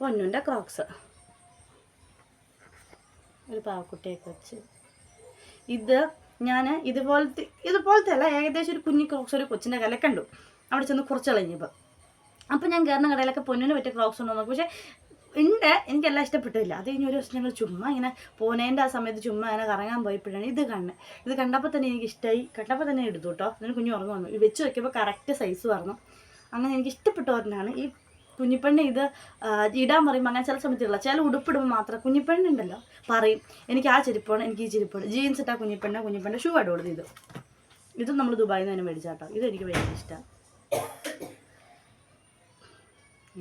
പൊന്നുൻ്റെ ക്രോക്സ് ഒരു പാവക്കുട്ടിയൊക്കെ വെച്ച്. ഇത് ഞാൻ ഇതുപോലത്തെ അല്ല, ഏകദേശം ഒരു കുഞ്ഞി ക്രോക്സ് ഒരു കൊച്ചിൻ്റെ കയ്യിലെ കണ്ടു. അവിടെ ചെന്ന് കുറച്ച് കളഞ്ഞപ്പോൾ. അപ്പോൾ ഞാൻ കയറുന്ന കടയിലൊക്കെ പൊന്നിന് പറ്റിയ ക്രോക്സ് ഉണ്ടോ നോക്കും. പക്ഷേ ഉണ്ട്, എനിക്കെല്ലാം ഇഷ്ടപ്പെട്ടില്ല. അത് കഴിഞ്ഞ് ഒരു ദിവസം ഞങ്ങൾ ചുമ്മാ ഇങ്ങനെ പോനേൻ്റെ ആ സമയത്ത് ചുമ്മാ അങ്ങനെ കറങ്ങാൻ പോയപ്പോഴാണ് ഇത് കാണുന്നത്. ഇത് കണ്ടപ്പോൾ തന്നെ എനിക്ക് ഇഷ്ടമായി. കണ്ടപ്പോൾ തന്നെ എടുത്തു കേട്ടോ. അതിന് കുഞ്ഞ് ഉറങ്ങു വന്നു. വെച്ച് വയ്ക്കുമ്പോൾ കറക്റ്റ് സൈസ് പറഞ്ഞു. അങ്ങനെ എനിക്ക് ഇഷ്ടപ്പെട്ട ഒരെണ്ണമാണ് ഈ കുഞ്ഞിപ്പെണ്ണ് ഇത് ഇടാൻ പറയുമ്പോൾ അങ്ങനെ ചില സമയത്തുള്ള ചില ഉടുപ്പിടുമ്പോൾ മാത്രം കുഞ്ഞിപ്പെണ്ണുണ്ടല്ലോ പറയും എനിക്ക് ആ ചെരുപ്പാണ്, എനിക്ക് ഈ ചെരുപ്പാണ്. ജീൻസ് ഇട്ടാൽ കുഞ്ഞിപ്പെണ്ണ ഷൂ ഇടുള്ളത്. ഇതും നമ്മൾ ദുബായിൽ നിന്ന് തന്നെ മേടിച്ചാട്ടോ. ഇതെനിക്ക് ഭയങ്കര ഇഷ്ടമാണ്.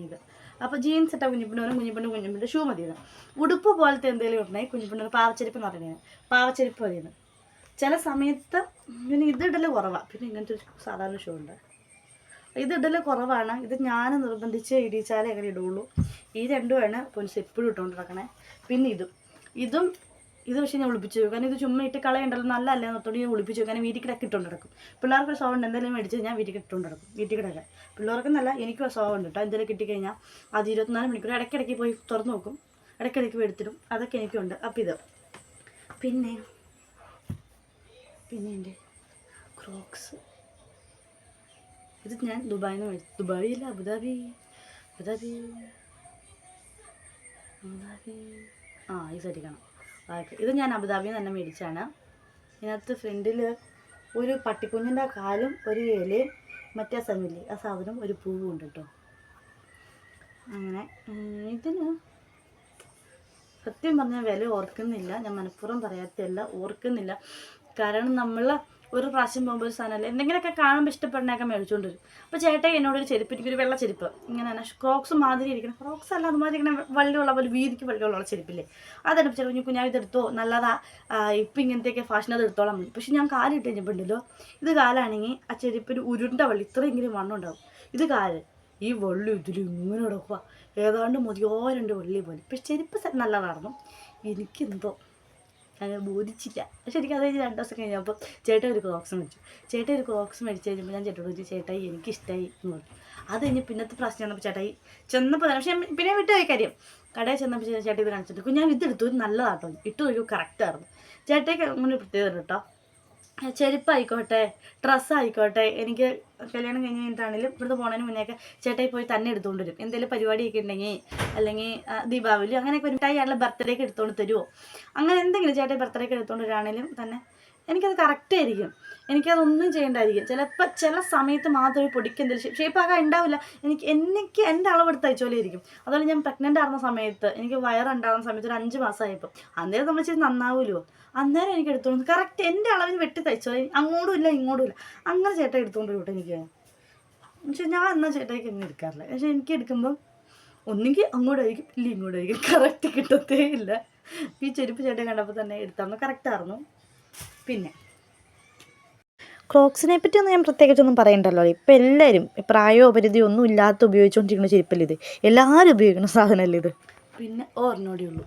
ഇത് അപ്പോൾ ജീൻസ് ഇട്ടാൽ കുഞ്ഞിപ്പെണ്ണ് ഷൂ മതിയത്. ഉടുപ്പ് പോലത്തെ എന്തെങ്കിലും ഉണ്ടെങ്കിൽ കുഞ്ഞിപ്പെണ്ണ് പാവച്ചെരുപ്പ് എന്ന് പറയുന്നത് പാവച്ചെരുപ്പ് മതിയെന്ന്. ചില സമയത്ത് പിന്നെ ഇതിടൽ കുറവാണ്. പിന്നെ ഇങ്ങനത്തെ ഒരു സാധാരണ ഷൂ ഉണ്ട്, ഇതിടൽ കുറവാണ്. ഇത് ഞാൻ നിർബന്ധിച്ച് ഇടിച്ചാലേ അങ്ങനെ ഇടുള്ളൂ. ഈ രണ്ടുമാണ് പൊൻസ് എപ്പോഴും ഇട്ടുകൊണ്ട് നടക്കണേ. പിന്നെ ഇത് പക്ഷേ ഞാൻ ഒളിപ്പിച്ചു വയ്ക്കും. കാരണം ഇത് ചുമ്മാ ഇട്ട് കളയുണ്ടല്ലോ, നല്ല അല്ലേ എന്നോട് ഞാൻ ഒളിപ്പിച്ചു വയ്ക്കും. കാരണം വീട്ടിൽ കിടക്കി ഇട്ടുകൊണ്ട് നടക്കും. പിള്ളേർക്ക് സോവുണ്ട് എന്തെങ്കിലും മേടിച്ച് ഞാൻ വീട്ടിൽ ഇട്ടുകൊണ്ട് നടക്കും. വീട്ടിൽ കിടക്കാൻ പിള്ളേർക്കെന്നല്ല എനിക്കും സോവുണ്ട് കേട്ടോ. എന്തെങ്കിലും കിട്ടിക്കഴിഞ്ഞാൽ അത് 24 മണിക്കൂർ ഇടയ്ക്കിടയ്ക്ക് പോയി തുറന്ന് നോക്കും, ഇടയ്ക്കിടയ്ക്ക് എടുത്തിടും. അതൊക്കെ എനിക്കുണ്ട്. അപ്പം ഇത് പിന്നെ എൻ്റെ ക്രോക്സ് ഇത് ഞാൻ ദുബായിൽ നിന്ന് മേടിച്ചു. ദുബായില്ല, അബുദാബി ഈ സൈഡിൽ കാണാം. ഓക്കെ, ഇത് ഞാൻ അബുദാബിയിൽ നിന്ന് തന്നെ മേടിച്ചാണ്. ഇതിനകത്ത് ഫ്രണ്ടിൽ ഒരു പട്ടിക്കുഞ്ഞിൻ്റെ കാലും ഒരു ഇലയും മറ്റേ സമയമില്ലേ ആ സാധനം ഒരു പൂവും ഉണ്ട് കേട്ടോ. അങ്ങനെ ഇതിന് സത്യം പറഞ്ഞാൽ വില ഓർക്കുന്നില്ല. ഞാൻ മനഃപൂർവ്വം പറയാത്തല്ല, ഓർക്കുന്നില്ല. കാരണം നമ്മൾ ഒരു പ്രാവശ്യം പോകുമ്പോൾ ഒരു സാധനമല്ല എന്തെങ്കിലുമൊക്കെ കാണുമ്പോൾ ഇഷ്ടപ്പെടുന്നതൊക്കെ മേടിച്ചുകൊണ്ട് വരും. അപ്പോൾ ചേട്ടായി എന്നോടൊരു ചെരുപ്പ്, എനിക്കൊരു വെള്ള ചെരുപ്പ് ഇങ്ങനെ തന്നെ ക്രോക്സ് മാതിരി ഇരിക്കണം. ക്രോക്സ് അല്ല, അതുമാതിരി ഇങ്ങനെ വള്ളിയുള്ള പോലെ വീതിക്ക് വള്ളിയുള്ള ചെരുപ്പില്ലേ, അതെടുത്ത് കുഞ്ഞാവ് ഇതെടുത്തോ നല്ലതാ, ഇപ്പം ഇങ്ങനത്തെയൊക്കെ ഫാഷൻ അത് എടുത്തോളാം മതി. പക്ഷെ ഞാൻ കാലിട്ട് കഴിഞ്ഞപ്പോണ്ടല്ലോ, ഇത് കാലാണെങ്കിൽ ആ ചെരുപ്പിന് ഉരുണ്ട വള്ളി ഇത്രയെങ്കിലും വണ്ണം ഉണ്ടാവും. ഇത് കാല് ഈ വള്ളി ഇതിൽ ഇങ്ങനെ കിടക്കുക, ഏതാണ്ട് മതിയോരുണ്ട് വള്ളി പോലെ. പക്ഷെ ചെരുപ്പ് നല്ലതായിരുന്നു. എനിക്കെന്തോ അങ്ങനെ ബോധിച്ചില്ല. പക്ഷെ എനിക്കത് 2 ദിവസം കഴിഞ്ഞപ്പോൾ ചേട്ടൻ ഒരു ക്രോക്സ് മേടിച്ചു കഴിഞ്ഞപ്പോൾ ഞാൻ ചേട്ടനോട് ചോദിച്ചു, ചേട്ടായി എനിക്കിഷ്ടമായി എന്ന് പറഞ്ഞു. അത് കഴിഞ്ഞ് പിന്നത്തെ പ്രാവശ്യം ചെന്നപ്പോൾ ചേട്ടായി ചെന്നപ്പോൾ തന്നെ, പക്ഷേ പിന്നെ വിട്ടുപോയി കാര്യം. കടയിൽ ചെന്നപ്പോൾ ചേട്ടായി ഇത് കാണിച്ചിട്ട് ഞാൻ ഇതെടുത്തു, ഇത് നല്ലതാട്ടോ, ഇട്ട് നോക്കി കറക്റ്റായിരുന്നു. ചേട്ടായിക്ക് അങ്ങനെ പ്രത്യേകത കേട്ടോ. ചെരുപ്പായിക്കോട്ടെ ഡ്രസ്സായിക്കോട്ടെ, എനിക്ക് കല്യാണം കഴിഞ്ഞിട്ടാണെങ്കിലും ഇവിടുത്തെ പോണതിന് മുന്നേയൊക്കെ ചേട്ടായി പോയി തന്നെ എടുത്തുകൊണ്ട് വരും. എന്തെങ്കിലും പരിപാടിയൊക്കെ ഉണ്ടെങ്കിൽ അല്ലെങ്കിൽ ദീപാവലി അങ്ങനെയൊക്കെ ഒരു മിഠായി ആളുടെ ബർത്ത്ഡേക്ക് എടുത്തുകൊണ്ട് തരുമോ, അങ്ങനെ എന്തെങ്കിലും ചേട്ടായി ബർത്ത്ഡേക്ക് എടുത്തുകൊണ്ട് വരികയാണെങ്കിലും തന്നെ എനിക്കത് കറക്റ്റായിരിക്കും. എനിക്കതൊന്നും ചെയ്യേണ്ടായിരിക്കും. ചില സമയത്ത് മാത്രം ഒരു പൊടിക്ക് എന്തെങ്കിലും ഷേപ്പാക്കാൻ ഉണ്ടാവില്ല. എനിക്ക് എൻ്റെ അളവെടുത്ത് തയ്ച്ചോലെ ഇരിക്കും. അതുപോലെ ഞാൻ പ്രഗ്നൻ്റ് ആകുന്ന സമയത്ത്, എനിക്ക് വയറുണ്ടാകുന്ന സമയത്ത് ഒരു 5 മാസമായപ്പോൾ അന്നേരം നമ്മൾ ചെയ്ത് നന്നാവുമല്ലോ, അന്നേരം എനിക്ക് എടുത്തോണ്ട് കറക്റ്റ് എൻ്റെ അളവിന് വെട്ടി തയ്ച്ചോലെ, അങ്ങോട്ടും ഇല്ല ഇങ്ങോട്ടും ഇല്ല. അങ്ങനെ ചേട്ടൻ എടുത്തുകൊണ്ട് വിട്ടു എനിക്ക്. പക്ഷെ ഞാൻ എന്നാൽ ചേട്ടായിക്ക് എങ്ങനെ എടുക്കാറില്ല. പക്ഷെ എനിക്ക് എടുക്കുമ്പം ഒന്നെങ്കിൽ അങ്ങോട്ടായിരിക്കും ഇല്ല ഇങ്ങോട്ടായിരിക്കും, കറക്റ്റ് കിട്ടത്തേ ഇല്ല. ഈ ചെരുപ്പ് ചേട്ടൻ കണ്ടപ്പോൾ തന്നെ എടുത്തായിരുന്നു, കറക്റ്റായിരുന്നു. പിന്നെ ക്രോക്സിനെ പറ്റിയൊന്നും ഞാൻ പ്രത്യേകിച്ചൊന്നും പറയണ്ടല്ലോ. ഇപ്പം എല്ലാവരും പ്രായമോ പരിധിയോ ഒന്നും ഇല്ലാത്ത ഉപയോഗിച്ചുകൊണ്ടിരിക്കുന്ന ചെരുപ്പല്ലേ ഇത്, എല്ലാവരും ഉപയോഗിക്കുന്ന സാധനമല്ലേ ഇത്. പിന്നെ ഓർമ്മയോടെ ഉള്ളൂ.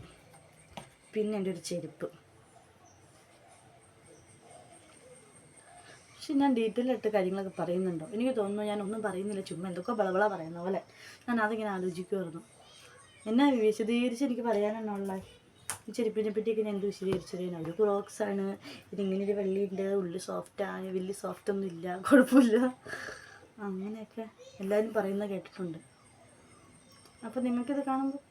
പിന്നെ എൻ്റെ ഒരു ചെരുപ്പ്, പക്ഷെ ഞാൻ ഡീറ്റെയിൽ ആയിട്ട് കാര്യങ്ങളൊക്കെ പറയുന്നുണ്ടോ എനിക്ക് തോന്നുന്നു ഞാനൊന്നും പറയുന്നില്ല, ചുമ്മാ എന്തൊക്കെ ബളബള പറയുന്ന പോലെ. ഞാൻ അതിങ്ങനെ ആലോചിക്കുമായിരുന്നു, എന്നാ വിശദീകരിച്ച് എനിക്ക് പറയാനെന്നുള്ള ഈ ചെരുപ്പിനെ പറ്റിയൊക്കെ ഞാൻ വിശദീകരിച്ചത്. ഒരു ക്രോക്സാണ്, ഇതിങ്ങനെ ഒരു വെള്ളിയുണ്ട്, ഉള്ളിൽ സോഫ്റ്റാണ്, വലിയ സോഫ്റ്റൊന്നും ഇല്ല, കുഴപ്പമില്ല, അങ്ങനെയൊക്കെ എല്ലാവരും പറയുന്നത് കേട്ടിട്ടുണ്ട്. അപ്പോൾ നിങ്ങൾക്കിത് കാണുമ്പോൾ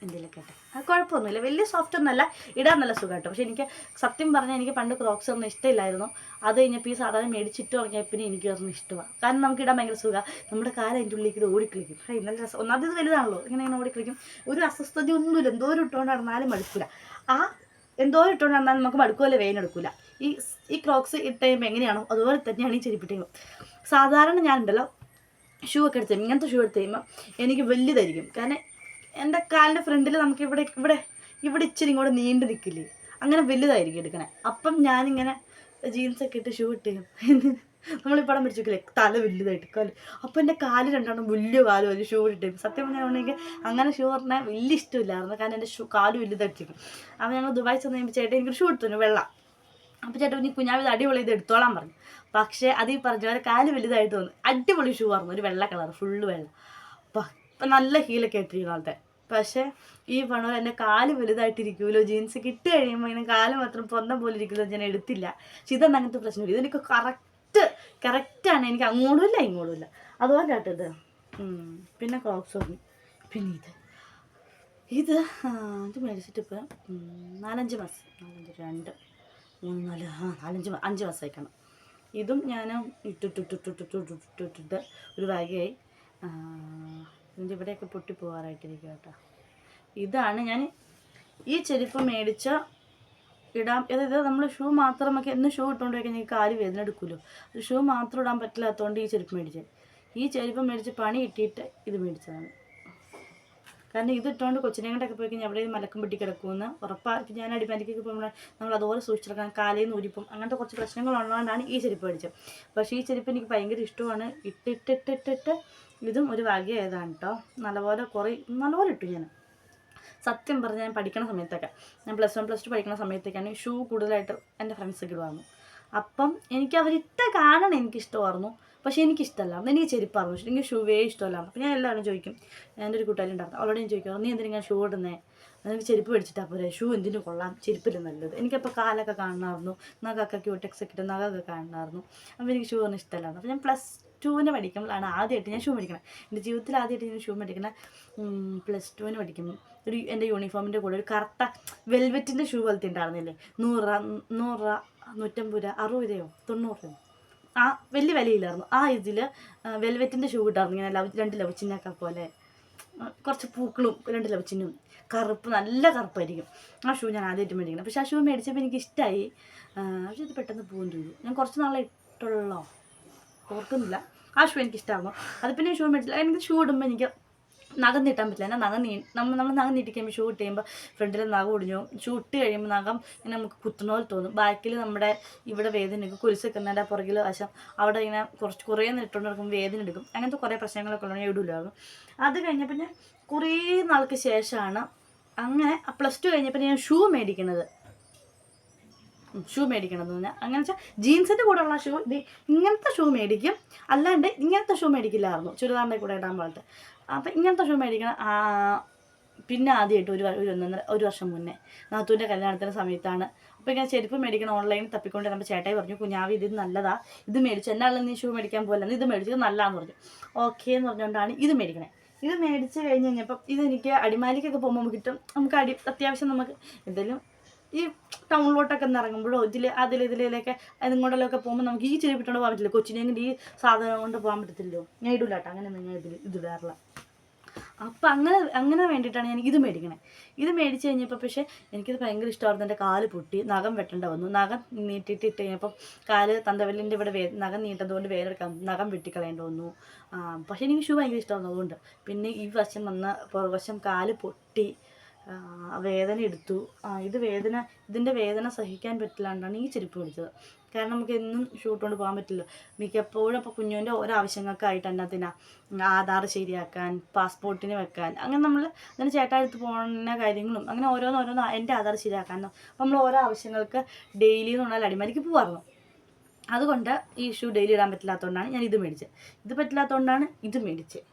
എന്തെങ്കിലും കേട്ടെ, അത് കുഴപ്പമൊന്നുമില്ല, വലിയ സോഫ്റ്റ് ഒന്നുമല്ല, ഇടാൻ നല്ല സുഖമായിട്ടോ. പക്ഷേ എനിക്ക് സത്യം പറഞ്ഞാൽ എനിക്ക് പണ്ട് ക്രോക്സ് ഒന്നും ഇഷ്ടമില്ലായിരുന്നു. അത് കഴിഞ്ഞപ്പോൾ ഈ സാധാരണ മേടിച്ചിട്ട് തുടങ്ങിയ പിന്നെ എനിക്ക് അതൊന്നും ഇഷ്ടമാണ്. കാരണം നമുക്ക് ഇടാൻ ഭയങ്കര സുഖമാണ്, നമ്മുടെ കാലം അതിൻ്റെ ഉള്ളിലേക്ക് ഓടിക്കളിക്കും. നല്ല രസം. ഒന്നാമത് ഇത് വലുതാണല്ലോ, ഇങ്ങനെ ഓടിക്കളിക്കും, ഒരു അസ്വസ്ഥതയൊന്നുമില്ല. എന്തോരം ഇട്ടുകൊണ്ട് നടന്നാലും മടുക്കില്ല. എന്തോരം ഇട്ടുകൊണ്ട് നടന്നാലും നമുക്ക് മടുക്കുമല്ലോ, വേനെടുക്കില്ല. ഈ ക്രോക്സ് ഇട്ട് കഴിയുമ്പോൾ എങ്ങനെയാണോ അതുപോലെ തന്നെയാണ് ഈ ചെരുപ്പിട്ട് കഴിയുമ്പോൾ. സാധാരണ ഞാനുണ്ടല്ലോ ഷൂ ഒക്കെ എടുത്ത് ഇങ്ങനത്തെ ഷൂ എടുത്ത് കഴിയുമ്പോൾ എനിക്ക് വലിയതായിരിക്കും. കാരണം എൻ്റെ കാലിൻ്റെ ഫ്രണ്ടിൽ നമുക്ക് ഇവിടെ ഇച്ചിരി ഇങ്ങോട്ട് നീണ്ടു നിൽക്കില്ലേ, അങ്ങനെ വലുതായിരിക്കും എടുക്കണേ. അപ്പം ഞാനിങ്ങനെ ജീൻസൊക്കെ ഇട്ട് ഷൂ ഇട്ട് നമ്മളിപ്പോൾ പടം പിടിച്ചില്ലേ തല വലുതായിട്ട് കാല്, അപ്പോൾ എൻ്റെ കാല് രണ്ടാണ് വലിയ കാലും ഒരു ഷൂ ഇട്ട്. സത്യം പറഞ്ഞാൽ അങ്ങനെ ഷൂ പറഞ്ഞാൽ വലിയ ഇഷ്ടമില്ലായിരുന്നു, കാരണം എൻ്റെ കാല് വലുതായിട്ടിരിക്കും. അപ്പോൾ ഞങ്ങൾ ദുബായ് ചെന്ന് കഴിയുമ്പോൾ ചേട്ടൻ എനിക്കൊരു ഷൂ എടുത്തു വെള്ള. അപ്പോൾ ചേട്ടൻ ഇനി കുഞ്ഞാവ് അടിപൊളി ഇത് എടുത്തോളാൻ പറഞ്ഞു. പക്ഷേ അത് ഈ പറഞ്ഞ പോലെ കാല് വലുതായിട്ട് തോന്നി. അടിപൊളി ഷൂ ആയിരുന്നു, ഒരു വെള്ള കളർ ഫുള്ള് വെള്ള. അപ്പം നല്ല ഹീലൊക്കെ ഇട്ടിരിക്കുന്ന ആളുടെ. പക്ഷേ ഈ പറഞ്ഞ എൻ്റെ കാല് വലുതായിട്ടിരിക്കുമല്ലോ, ജീൻസ് കിട്ടി കഴിയുമ്പോൾ ഇങ്ങനെ കാല് മാത്രം പൊന്തം പോലെ ഇരിക്കുമല്ലോ, ഞാൻ എടുത്തില്ല. പക്ഷെ ഇതൊന്നും അങ്ങനത്തെ പ്രശ്നമില്ല, ഇതെനിക്ക് കറക്റ്റാണ്, എനിക്ക് അങ്ങോട്ടും ഇല്ല ഇങ്ങോട്ടും ഇല്ല, അതുപോലെ ആട്ടോ ഇത്. പിന്നെ ക്രോക്സ് പറഞ്ഞു. പിന്നെ ഇത് മേടിച്ചിട്ട് ഇപ്പം 4-5 മാസം, 5 മാസമായിക്കാണ്. ഇതും ഞാൻ ഇട്ടിട്ട് ഒരു വകയായി. ഇതിൻ്റെ ഇവിടെയൊക്കെ പൊട്ടിപ്പോകാറായിട്ടിരിക്കും കേട്ടോ. ഇതാണ് ഞാൻ ഈ ചെരുപ്പ് മേടിച്ച ഇടാം. അതായത് നമ്മൾ ഷൂ മാത്രം നമുക്ക് എന്ന് ഷൂ ഇട്ടുകൊണ്ട് വയ്ക്കാൻ എനിക്ക് കാല് വേദന എടുക്കുമല്ലോ. ഷൂ മാത്രം ഇടാൻ പറ്റില്ലാത്തതുകൊണ്ട് ഈ ചെരുപ്പ് മേടിച്ചത്. ഈ ചെരുപ്പ് മേടിച്ച് പണി കിട്ടിയിട്ട് ഇത് മേടിച്ചതാണ്. കാരണം ഇത് ഇട്ടുകൊണ്ട് കൊച്ചിനെ കൊണ്ടൊക്കെ പോയി കഴിഞ്ഞാൽ എവിടെയും മലക്കും പെട്ടി കിടക്കുമെന്ന് ഉറപ്പാക്കി. ഞാൻ അടിമാലിക്കൊക്കെ പോകുമ്പോൾ നമ്മൾ അതുപോലെ സൂക്ഷിച്ചെടുക്കണം. കാലയിൽ നിന്ന് ഊരിപ്പം അങ്ങനത്തെ കുറച്ച് പ്രശ്നങ്ങളുള്ളതുകൊണ്ടാണ് ഈ ചെരുപ്പ് മേടിച്ചത്. പക്ഷേ ഈ ചെരുപ്പ് എനിക്ക് ഭയങ്കര ഇഷ്ടമാണ്. ഇട്ടിട്ടിട്ടിട്ടിട്ട് ഇതും ഒരു ഭാഗ്യമായതാണ് കേട്ടോ. നല്ലപോലെ ഇട്ടു ഞാൻ. സത്യം പറഞ്ഞാൽ ഞാൻ പഠിക്കുന്ന സമയത്തൊക്കെ, ഞാൻ +1 +2 പഠിക്കുന്ന സമയത്തൊക്കെയാണ് ഷൂ കൂടുതലായിട്ട് എൻ്റെ ഫ്രണ്ട്സൊക്കെ ഇടുമായിരുന്നു. അപ്പം എനിക്ക് അവരിട്ട കാണണം എനിക്കിഷ്ടമായിരുന്നു. പക്ഷേ എനിക്കിഷ്ടമല്ല, എനിക്ക് ചെരുപ്പായിരുന്നു. പക്ഷേ എനിക്ക് ഷൂവേ ഇഷ്ടമല്ലായിരുന്നു. അപ്പോൾ ഞാൻ എല്ലാവരും ചോദിക്കും, എൻ്റെ ഒരു കൂട്ടുകാരി ഉണ്ടായിരുന്നു, അവളോട് ഞാൻ ചോദിക്കും, നീ എന്തിനാ ഷൂ ഇടുന്നേ? എനിക്ക് ചെരുപ്പ് മേടിച്ചിട്ടാ പോരെ, ഷൂ എന്തിനു കൊള്ളാം, ചെരുപ്പില്ല നല്ലത്. എനിക്കപ്പോൾ കാലൊക്കെ കാണണമായിരുന്നു, നഖമൊക്കെ ക്യൂടെക്സ് ഒക്കെ ഇട്ട് നഖമൊക്കെ കാണണമായിരുന്നു. അപ്പോൾ എനിക്ക് ഷൂ ഒന്നും ഇഷ്ടമല്ലായിരുന്നു. അപ്പോൾ ഞാൻ +2 പഠിക്കുമ്പോഴാണ് ആദ്യമായിട്ട് ഞാൻ ഷൂ മേടിക്കണം. എൻ്റെ ജീവിതത്തിൽ ആദ്യമായിട്ട് ഞാൻ ഷൂ മേടിക്കണം +2 പഠിക്കുമ്പോൾ. എൻ്റെ യൂണിഫോമിൻ്റെ കൂടെ ഒരു കറുത്ത വെൽവെറ്റിൻ്റെ ഷൂ പോലത്തെ ഉണ്ടായിരുന്നില്ലേ, 100 രൂപ 150 രൂപ 60 രൂപയോ 90 രൂപയോ, ആ വലിയ വിലയില്ലായിരുന്നു. ആ ഇതിൽ വെൽവെറ്റിൻ്റെ ഷൂ കിട്ടായിരുന്നു. ഇങ്ങനെ 2 ലവച്ചിനൊക്കെ പോലെ കുറച്ച് പൂക്കളും 2 ലവച്ചിനും നല്ല കറുപ്പായിരിക്കും. ആ ഷൂ ഞാൻ ആദ്യമായിട്ട് മേടിക്കണം. പക്ഷേ ആ ഷൂ മേടിച്ചപ്പോൾ എനിക്ക് ഇഷ്ടമായി. പക്ഷേ ഇത് പെട്ടെന്ന് പോകും ചെയ്തു. ഞാൻ കുറച്ച് നാളെ ഇട്ടുള്ളോ ഓർക്കുന്നില്ല. ആ ഷൂ എനിക്കിഷ്ടമായിരുന്നു. അത് പിന്നെ ഷൂ മേടിച്ചില്ല. എനിക്ക് ഷൂ ഇടുമ്പോൾ എനിക്ക് നഖം നീട്ടാൻ പറ്റില്ല. എന്നാൽ നമ്മൾ നഖം നീട്ടി കഴിയുമ്പോൾ ഷൂ ഇട്ട് കഴിയുമ്പോൾ ഫ്രണ്ടിൽ നഖം ഒടിഞ്ഞു. ഷൂ ഇട്ട് കഴിയുമ്പോൾ നഖം ഇങ്ങനെ നമുക്ക് കുത്തുന്ന പോലെ തോന്നും. ബാക്കിൽ നമ്മുടെ ഇവിടെ വേദന എടുക്കും. കുരിശൊക്കെ പുറകിൽ വശം അവിടെ ഇങ്ങനെ കുറേ ഇട്ടുകൊണ്ട് നടക്കുമ്പോൾ വേദന എടുക്കും. അങ്ങനത്തെ കുറേ പ്രശ്നങ്ങളൊക്കെ ഉള്ളത് ഞാൻ ഇടില്ലായിരുന്നു. അത് കഴിഞ്ഞപ്പോൾ ഞാൻ കുറേ നാൾക്ക് ശേഷമാണ് അങ്ങനെ +2 കഴിഞ്ഞപ്പോൾ ഞാൻ ഷൂ മേടിക്കണമെന്ന് പറഞ്ഞാൽ, അങ്ങനെ വെച്ചാൽ ജീൻസിൻ്റെ കൂടെ ഉള്ള ഷൂ ഇങ്ങനത്തെ ഷൂ മേടിക്കും. അല്ലാണ്ട് ഇങ്ങനത്തെ ഷൂ മേടിക്കില്ലായിരുന്നു, ചുരിദാറിൻ്റെ കൂടെ ഇടാൻ പോലത്തെ. അപ്പം ഇങ്ങനത്തെ ഷൂ മേടിക്കണം. പിന്നെ ആദ്യമായിട്ട് ഒരു വർഷം മുന്നേ നാത്തൂൻ്റെ കല്യാണത്തിൻ്റെ സമയത്താണ്. അപ്പോൾ ഇങ്ങനെ ചെരുപ്പ് മേടിക്കണം ഓൺലൈനിൽ തപ്പിക്കൊണ്ട് നമ്മൾ ചേട്ടായി പറഞ്ഞു, കുഞ്ഞാവി ഇത് നല്ലതാ, ഇത് മേടിച്ചു, എന്നാലും നീ ഷൂ മേടിക്കാൻ പോലെ ഇത് മേടിച്ചത് നല്ലതാന്ന് പറഞ്ഞു. ഓക്കേ എന്ന് പറഞ്ഞുകൊണ്ടാണ് ഇത് മേടിക്കണേ. ഇത് മേടിച്ച് കഴിഞ്ഞ് കഴിഞ്ഞപ്പം ഇതെനിക്ക് അടിമാലിക്കൊക്കെ പോകുമ്പോൾ കിട്ടും. നമുക്ക് അത്യാവശ്യം നമുക്ക് എന്തെങ്കിലും ഈ ടൗണിലോട്ടൊക്കെ ഇറങ്ങുമ്പോഴോ ഇതിലൊക്കെ ഇങ്ങോട്ടൊക്കെ പോകുമ്പോൾ നമുക്ക് ഈ ചെരുപ്പ് ഇട്ടുകൊണ്ട് പോകാൻ പറ്റില്ല. കൊച്ചിനെങ്കിൽ ഈ സാധനം കൊണ്ട് പോകാൻ പറ്റത്തില്ലല്ലോ. ഞാൻ ഇടില്ല കേട്ടോ, അങ്ങനെയൊന്നും ഞാൻ ഇത് ഇടാറില്ല. അപ്പം അങ്ങനെ വേണ്ടിയിട്ടാണ് ഞാൻ ഇത് മേടിക്കണേ. ഇത് മേടിച്ച് കഴിഞ്ഞപ്പോൾ പക്ഷേ എനിക്കിത് ഭയങ്കര ഇഷ്ടമായിരുന്നു. എൻ്റെ കാല് പൊട്ടി, നഖം വെട്ടേണ്ട വന്നു. നഖം നീട്ടിയിട്ട് കഴിഞ്ഞപ്പം കാല് തന്തവല്ലിൻ്റെ ഇവിടെ നഖം നീട്ടതുകൊണ്ട് വേദനെടുക്കാൻ നഖം വെട്ടിക്കളയേണ്ടി വന്നു. പക്ഷേ എനിക്ക് ഷൂ ഭയങ്കര ഇഷ്ടമായിരുന്നു. അതുകൊണ്ട് പിന്നെ ഈ വശം പുറവശം കാല് പൊട്ടി, വേദന എടുത്തു. ഇതിൻ്റെ വേദന സഹിക്കാൻ പറ്റില്ലാണ്ടാണ് ഈ ചെരുപ്പ് മേടിച്ചത്. കാരണം നമുക്ക് എന്നും ഷൂ ഇട്ടുകൊണ്ട് പോകാൻ പറ്റില്ല. മിക്കപ്പോഴും അപ്പോൾ കുഞ്ഞുവിൻ്റെ ഓരോ ആവശ്യങ്ങൾക്കായിട്ട് അതിനകത്തിനാ ആധാർ ശരിയാക്കാൻ, പാസ്പോർട്ടിന് വെക്കാൻ, അങ്ങനെ നമ്മൾ അങ്ങനെ ചേട്ടായെടുത്ത് പോകുന്ന കാര്യങ്ങളും അങ്ങനെ ഓരോന്നോരോന്ന് എൻ്റെ ആധാർ ശരിയാക്കാനോ നമ്മൾ ഓരോ ആവശ്യങ്ങൾക്ക് ഡെയിലി എന്ന് പറഞ്ഞാൽ അടിമാലിക്ക് പോകുമായിരുന്നു. അതുകൊണ്ട് ഈ ഷൂ ഡെയിലി ഇടാൻ പറ്റില്ലാത്തതുകൊണ്ടാണ് ഞാൻ ഇത് മേടിച്ചത്. ഇത് പറ്റില്ലാത്തതുകൊണ്ടാണ് ഇത് മേടിച്ചത്.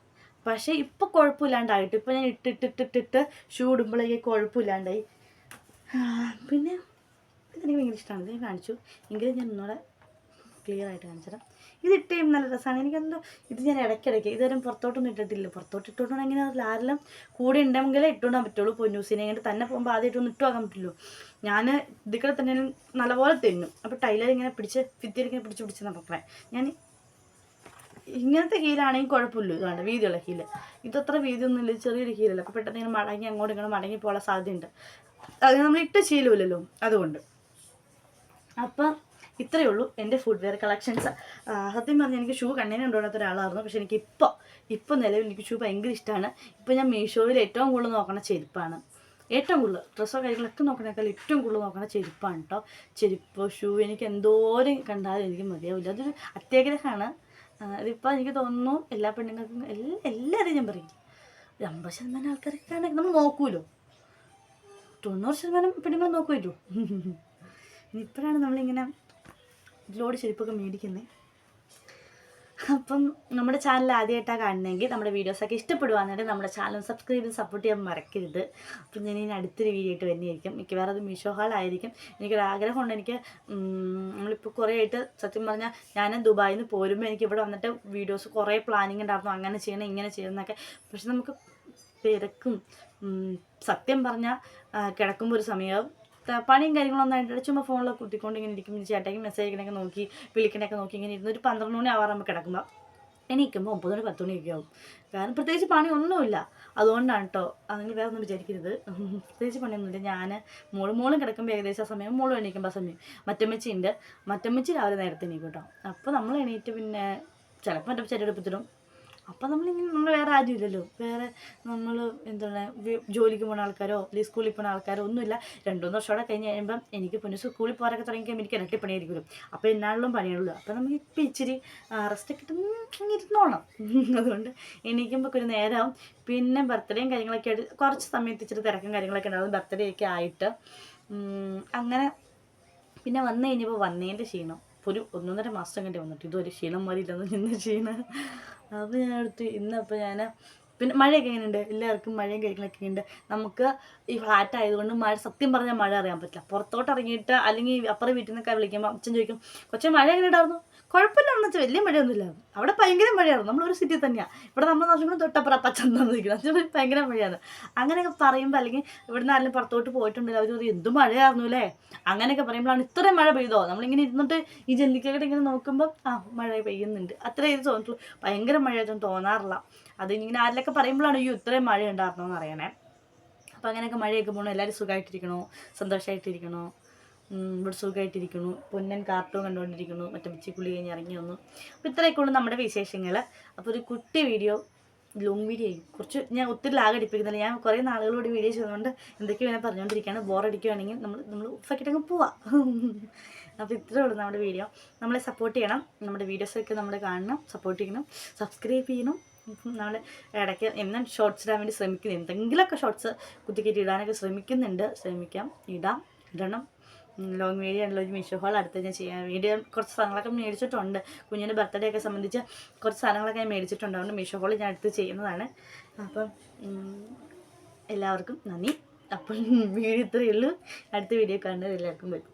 പക്ഷേ ഇപ്പോൾ കുഴപ്പമില്ലാണ്ടായിട്ട്, ഇപ്പോൾ ഞാൻ ഇട്ടിട്ട് ഷൂ ഇടുമ്പോഴേക്ക് കുഴപ്പമില്ലാണ്ടായി. പിന്നെ ഇതെനിക്ക് ഭയങ്കര ഇഷ്ടമാണ്. ഇത് കാണിച്ചു എങ്കിലും ഞാൻ ഒന്നുകൂടെ ക്ലിയർ ആയിട്ട് കാണിച്ചുതരാം. ഇത് ഇട്ടേയും നല്ല രസമാണ്. എനിക്കെന്തോ ഇത് ഞാൻ ഇടയ്ക്കിടയ്ക്ക് ഇതുവരെ പുറത്തോട്ടൊന്നും ഇട്ടിട്ടില്ല. പുറത്തോട്ട് ഇട്ടുകൊണ്ടാണ് എങ്ങനെ ആരെല്ലാം കൂടെ ഉണ്ടെങ്കിലേ ഇട്ടുകൊണ്ടാൻ പറ്റുള്ളൂ. പൊന്നൂസിനെ കഴിഞ്ഞിട്ട് തന്നെ പോകുമ്പോൾ ആദ്യമായിട്ടൊന്നും ഇട്ടുവാക്കാൻ പറ്റുള്ളൂ. ഞാൻ ഇതിൽ തന്നെ നല്ലപോലെ തെന്നും. അപ്പോൾ ടൈലർ ഇങ്ങനെ ഭിത്തിയിൽ ഇങ്ങനെ പിടിച്ച് നടക്കണേ. ഞാൻ ഇങ്ങനത്തെ ഹീലാണെങ്കിൽ കുഴപ്പമില്ല. ഇതുകൊണ്ട് വീതിയുള്ള ഹീല്, ഇതത്ര വീതിയൊന്നും ഇല്ല, ചെറിയൊരു ഹീലല്ല. അപ്പോൾ പെട്ടെന്ന് ഇങ്ങനെ മടങ്ങി അങ്ങോട്ടും ഇങ്ങോട്ട് മടങ്ങി പോകാൻ സാധ്യതയുണ്ട്. അത് നമ്മൾ ഇട്ട് ശീലമില്ലല്ലോ, അതുകൊണ്ട്. അപ്പം ഇത്രയേ ഉള്ളൂ എൻ്റെ ഫുഡ്വെയർ കളക്ഷൻസ്. സത്യം പറഞ്ഞാൽ എനിക്ക് ഷൂ കണ്ണിനെ കൊണ്ടുപോകാത്ത ഒരാളായിരുന്നു. പക്ഷേ എനിക്ക് ഇപ്പോൾ നിലവിൽ എനിക്ക് ഷൂ ഭയങ്കര ഇഷ്ടമാണ്. ഇപ്പോൾ ഞാൻ മീഷോയിൽ ഏറ്റവും കൂടുതൽ നോക്കണ ചെരുപ്പാണ്. ഏറ്റവും കൂടുതൽ ഡ്രസ്സോ കാര്യങ്ങളൊക്കെ നോക്കണേക്കാൾ ഏറ്റവും കൂടുതൽ നോക്കണ ചെരുപ്പാണ് കേട്ടോ. ചെരുപ്പ് ഷൂ എനിക്ക് എന്തോരം കണ്ടാലും എനിക്ക് മതിയാവില്ല. അതൊരു അത്യാഗ്രഹമാണ്. ഇതിപ്പോൾ എനിക്ക് തോന്നുന്നു എല്ലാ പെണ്ണുങ്ങൾക്കും എല്ലാവരെയും ഞാൻ പറയും, 50% ആൾക്കാരൊക്കെ ആണെങ്കിൽ നമ്മൾ നോക്കുമല്ലോ, 90% പെണ്ണുങ്ങൾ നോക്കുമല്ലോ. ഇപ്പോഴാണ് നമ്മളിങ്ങനെ ഇതിലോട് ചെരുപ്പൊക്കെ മേടിക്കുന്നത്. അപ്പം നമ്മുടെ ചാനൽ ആദ്യമായിട്ടാണ് കാണുന്നതെങ്കിൽ നമ്മുടെ വീഡിയോസൊക്കെ ഇഷ്ടപ്പെടുവാണെങ്കിൽ നമ്മുടെ ചാനൽ സബ്സ്ക്രൈബ് ചെയ്ത് സപ്പോർട്ട് ചെയ്യാൻ മറക്കരുത്. അപ്പം ഞാൻ ഇനി അടുത്തൊരു വീഡിയോ ആയിട്ട് വരുന്നതായിരിക്കും. മിക്കവാറും അത് മീഷോ ഹാളായിരിക്കും. എനിക്കൊരാഗ്രഹമുണ്ട്. എനിക്ക് നമ്മളിപ്പോൾ കുറേ ആയിട്ട് സത്യം പറഞ്ഞാൽ ഞാൻ ദുബായിൽ നിന്ന് പോരുമ്പോൾ എനിക്ക് ഇവിടെ വന്നിട്ട് വീഡിയോസ് കുറേ പ്ലാനിങ് ഉണ്ടായിരുന്നു, അങ്ങനെ ചെയ്യണം ഇങ്ങനെ ചെയ്യണം എന്നൊക്കെ. പക്ഷെ നമുക്ക് തിരക്കും സത്യം പറഞ്ഞാൽ കിടക്കുമ്പോൾ ഒരു സമയവും പണിയും കാര്യങ്ങളൊന്നും ആയിട്ട് ചുമ്മാ ഫോണിലൊക്കെ കുത്തിക്കൊണ്ട് ഇങ്ങനെ ഇരിക്കും. ചേട്ടാക്കി മെസ്സേജ് അയക്കണൊക്കെ നോക്കി വിളിക്കണൊക്കെ നോക്കി ഇങ്ങനെ ഇരുന്ന് ഒരു 12 മണി ആവാറാകുമ്പോൾ കിടക്കുമ്പോൾ എണീക്കുമ്പോൾ 9 മണി 10 മണിയൊക്കെ ആവും. കാരണം പ്രത്യേകിച്ച് പണിയൊന്നുമില്ല, അതുകൊണ്ടാണ് കേട്ടോ. അതിന് വേറെ ഒന്നും വിചാരിക്കരുത്. പ്രത്യേകിച്ച് പണിയൊന്നുമില്ല. ഞാൻ മോളും കിടക്കുമ്പോൾ ഏകദേശം ആ സമയം, മോളും എണീക്കുമ്പോൾ ആ സമയം. മറ്റമ്മച്ചി രാവിലെ നേരത്തെ എണീക്കും കേട്ടോ. അപ്പോൾ നമ്മൾ എണീറ്റ് പിന്നെ ചിലപ്പോൾ മറ്റമ്മച്ചി എടുപ്പിച്ചിടും. അപ്പം നമ്മൾ വേറെ ആരും ഇല്ലല്ലോ, വേറെ നമ്മൾ എന്താണ് ജോലിക്ക് പോകുന്ന ആൾക്കാരോ അല്ലെങ്കിൽ സ്കൂളിൽ പോകുന്ന ആൾക്കാരോ ഒന്നുമില്ല. 2-3 വർഷമോടെ കഴിഞ്ഞ് കഴിയുമ്പം എനിക്ക് പിന്നെ സ്കൂളിൽ പോകാനൊക്കെ തുടങ്ങിയാൽ എനിക്ക് ഇരട്ടി പണിയായിരിക്കുമല്ലോ. അപ്പോൾ എന്നാളും പണിയുള്ളൂ. അപ്പോൾ നമുക്ക് ഇപ്പം ഇച്ചിരി റെസ്റ്റ് കിട്ടുന്ന ഇരുന്നോണം. അതുകൊണ്ട് എണീക്കുമ്പോൾ ഒരു നേരമാവും. പിന്നെ ബർത്ത്ഡേയും കാര്യങ്ങളൊക്കെ ആയിട്ട് കുറച്ച് സമയത്ത് ഇച്ചിരി തിരക്കും കാര്യങ്ങളൊക്കെ ഉണ്ടാകും. ബർത്ത്ഡേ ഒക്കെ ആയിട്ട് അങ്ങനെ പിന്നെ വന്നു കഴിഞ്ഞപ്പോൾ വന്നതിൻ്റെ ക്ഷീണം ഒരു 1.5 മാസം കണ്ടേ വന്നിട്ട് ഇതൊരു ക്ഷീണം മാറി ഇല്ലെന്ന് നിന്ന് ക്ഷീണം. അപ്പോൾ ഞാൻ അടുത്ത് ഇന്നപ്പോൾ ഞാൻ പിന്നെ മഴയൊക്കെ എങ്ങനെയുണ്ട്? എല്ലാവർക്കും മഴയും കാര്യങ്ങളൊക്കെ ഉണ്ട്. നമുക്ക് ഈ ഫ്ലാറ്റ് ആയതുകൊണ്ട് സത്യം പറഞ്ഞാൽ മഴ അറിയാൻ പറ്റില്ല. പുറത്തോട്ട് ഇറങ്ങിയിട്ട് അല്ലെങ്കിൽ അപ്പുറം വീട്ടിൽ നിന്നൊക്കെ വിളിക്കുമ്പോൾ അച്ഛൻ ചോദിക്കും, കൊച്ചേ മഴ എങ്ങനെ ഉണ്ടായിരുന്നു? കുഴപ്പമില്ലാന്ന് വെച്ചാൽ വലിയ മഴയൊന്നുമില്ലായിരുന്നു. അവിടെ ഭയങ്കര മഴയായിരുന്നു. നമ്മളൊരു സിറ്റി തന്നെയാണ്. ഇവിടെ നമ്മൾ നഷ്ടപ്പെടും തൊട്ടപ്പുറം പച്ചൻ തന്നിരിക്കണം, അച്ഛൻ ഭയങ്കര മഴയാണ്. അങ്ങനെയൊക്കെ പറയുമ്പോൾ അല്ലെങ്കിൽ ഇവിടുന്ന് ആരെങ്കിലും പുറത്തോട്ട് പോയിട്ടുണ്ടെങ്കിൽ അവർ പറയും എന്ത് മഴയായിരുന്നു അല്ലേ? അങ്ങനെയൊക്കെ പറയുമ്പോഴാണ് ഇത്രയും മഴ പെയ്തോ? നമ്മളിങ്ങനെ ഇരുന്നിട്ട് ഈ ജനലിക്കകത്ത് ഇങ്ങനെ നോക്കുമ്പോൾ മഴ പെയ്യുന്നുണ്ട് അത്രേ ഇത് തോന്നിട്ടുള്ളൂ. ഭയങ്കര മഴയായിട്ടൊന്നും തോന്നാറില്ല. അതിങ്ങനെ ആരിലൊക്കെ പറയുമ്പോഴാണ് അയ്യോ ഇത്രയും മഴ ഉണ്ടായിരുന്നോന്ന് അറിയണേ. അപ്പോൾ അങ്ങനെയൊക്കെ മഴയൊക്കെ പോകണം. എല്ലാവരും സുഖമായിട്ടിരിക്കണോ, സന്തോഷമായിട്ടിരിക്കണോ? ഇവിടെ സുഖമായിട്ടിരിക്കുന്നു. പൊന്നൻ കാർട്ടൂൺ കണ്ടുകൊണ്ടിരിക്കുന്നു. മറ്റേ പിച്ചിക്കുള്ളി കഴിഞ്ഞ് ഇറങ്ങി വന്നു. അപ്പോൾ ഇത്രയൊക്കെ ഉള്ളൂ നമ്മുടെ വിശേഷങ്ങൾ. അപ്പോൾ ഒരു കുട്ടി വീഡിയോ, ലോങ് വീഡിയോ ആയി. കുറച്ച് ഞാൻ ഒത്തിരി ലാഗ് അടിപ്പിക്കുന്നില്ല. ഞാൻ കുറേ നാളുകളോട് വീഡിയോ ചെയ്തുകൊണ്ട് എന്തൊക്കെയോ ഞാൻ പറഞ്ഞുകൊണ്ടിരിക്കുകയാണ്. ബോറടിക്കുകയാണെങ്കിൽ നമ്മൾ ഉഫാക്കിയിട്ടങ്ങ് പോവാം. അപ്പോൾ ഇത്രയേ ഉള്ളൂ നമ്മുടെ വീഡിയോ. നമ്മളെ സപ്പോർട്ട് ചെയ്യണം. നമ്മുടെ വീഡിയോസൊക്കെ നമ്മൾ കാണണം, സപ്പോർട്ട് ചെയ്യണം, സബ്സ്ക്രൈബ് ചെയ്യണം. നമ്മൾ ഇടയ്ക്ക് എന്നും ഷോർട്സ് ഇടാൻ വേണ്ടി ശ്രമിക്കുന്നു. എന്തെങ്കിലുമൊക്കെ ഷോർട്സ് കുത്തിക്കയറ്റി ഇടാനൊക്കെ ശ്രമിക്കുന്നുണ്ട്. ഇടണം. ലോങ് വീഡിയോ ആണല്ലോ. ഒരു മീഷോ ഹോൾ അടുത്ത് ഞാൻ ചെയ്യാൻ വീഡിയോ കുറച്ച് സാധനങ്ങളൊക്കെ മേടിച്ചിട്ടുണ്ട്. കുഞ്ഞിൻ്റെ ബർത്ത്ഡേ ഒക്കെ സംബന്ധിച്ച് കുറച്ച് സാധനങ്ങളൊക്കെ ഞാൻ മേടിച്ചിട്ടുണ്ട്. അതുകൊണ്ട് മീഷോ ഹോൾ ഞാൻ അടുത്ത് ചെയ്യുന്നതാണ്. അപ്പം എല്ലാവർക്കും നന്ദി. അപ്പം വീഡിയോ ഇത്രയേ ഉള്ളൂ. അടുത്ത വീഡിയോ കാണുന്നത് എല്ലാവർക്കും വരും.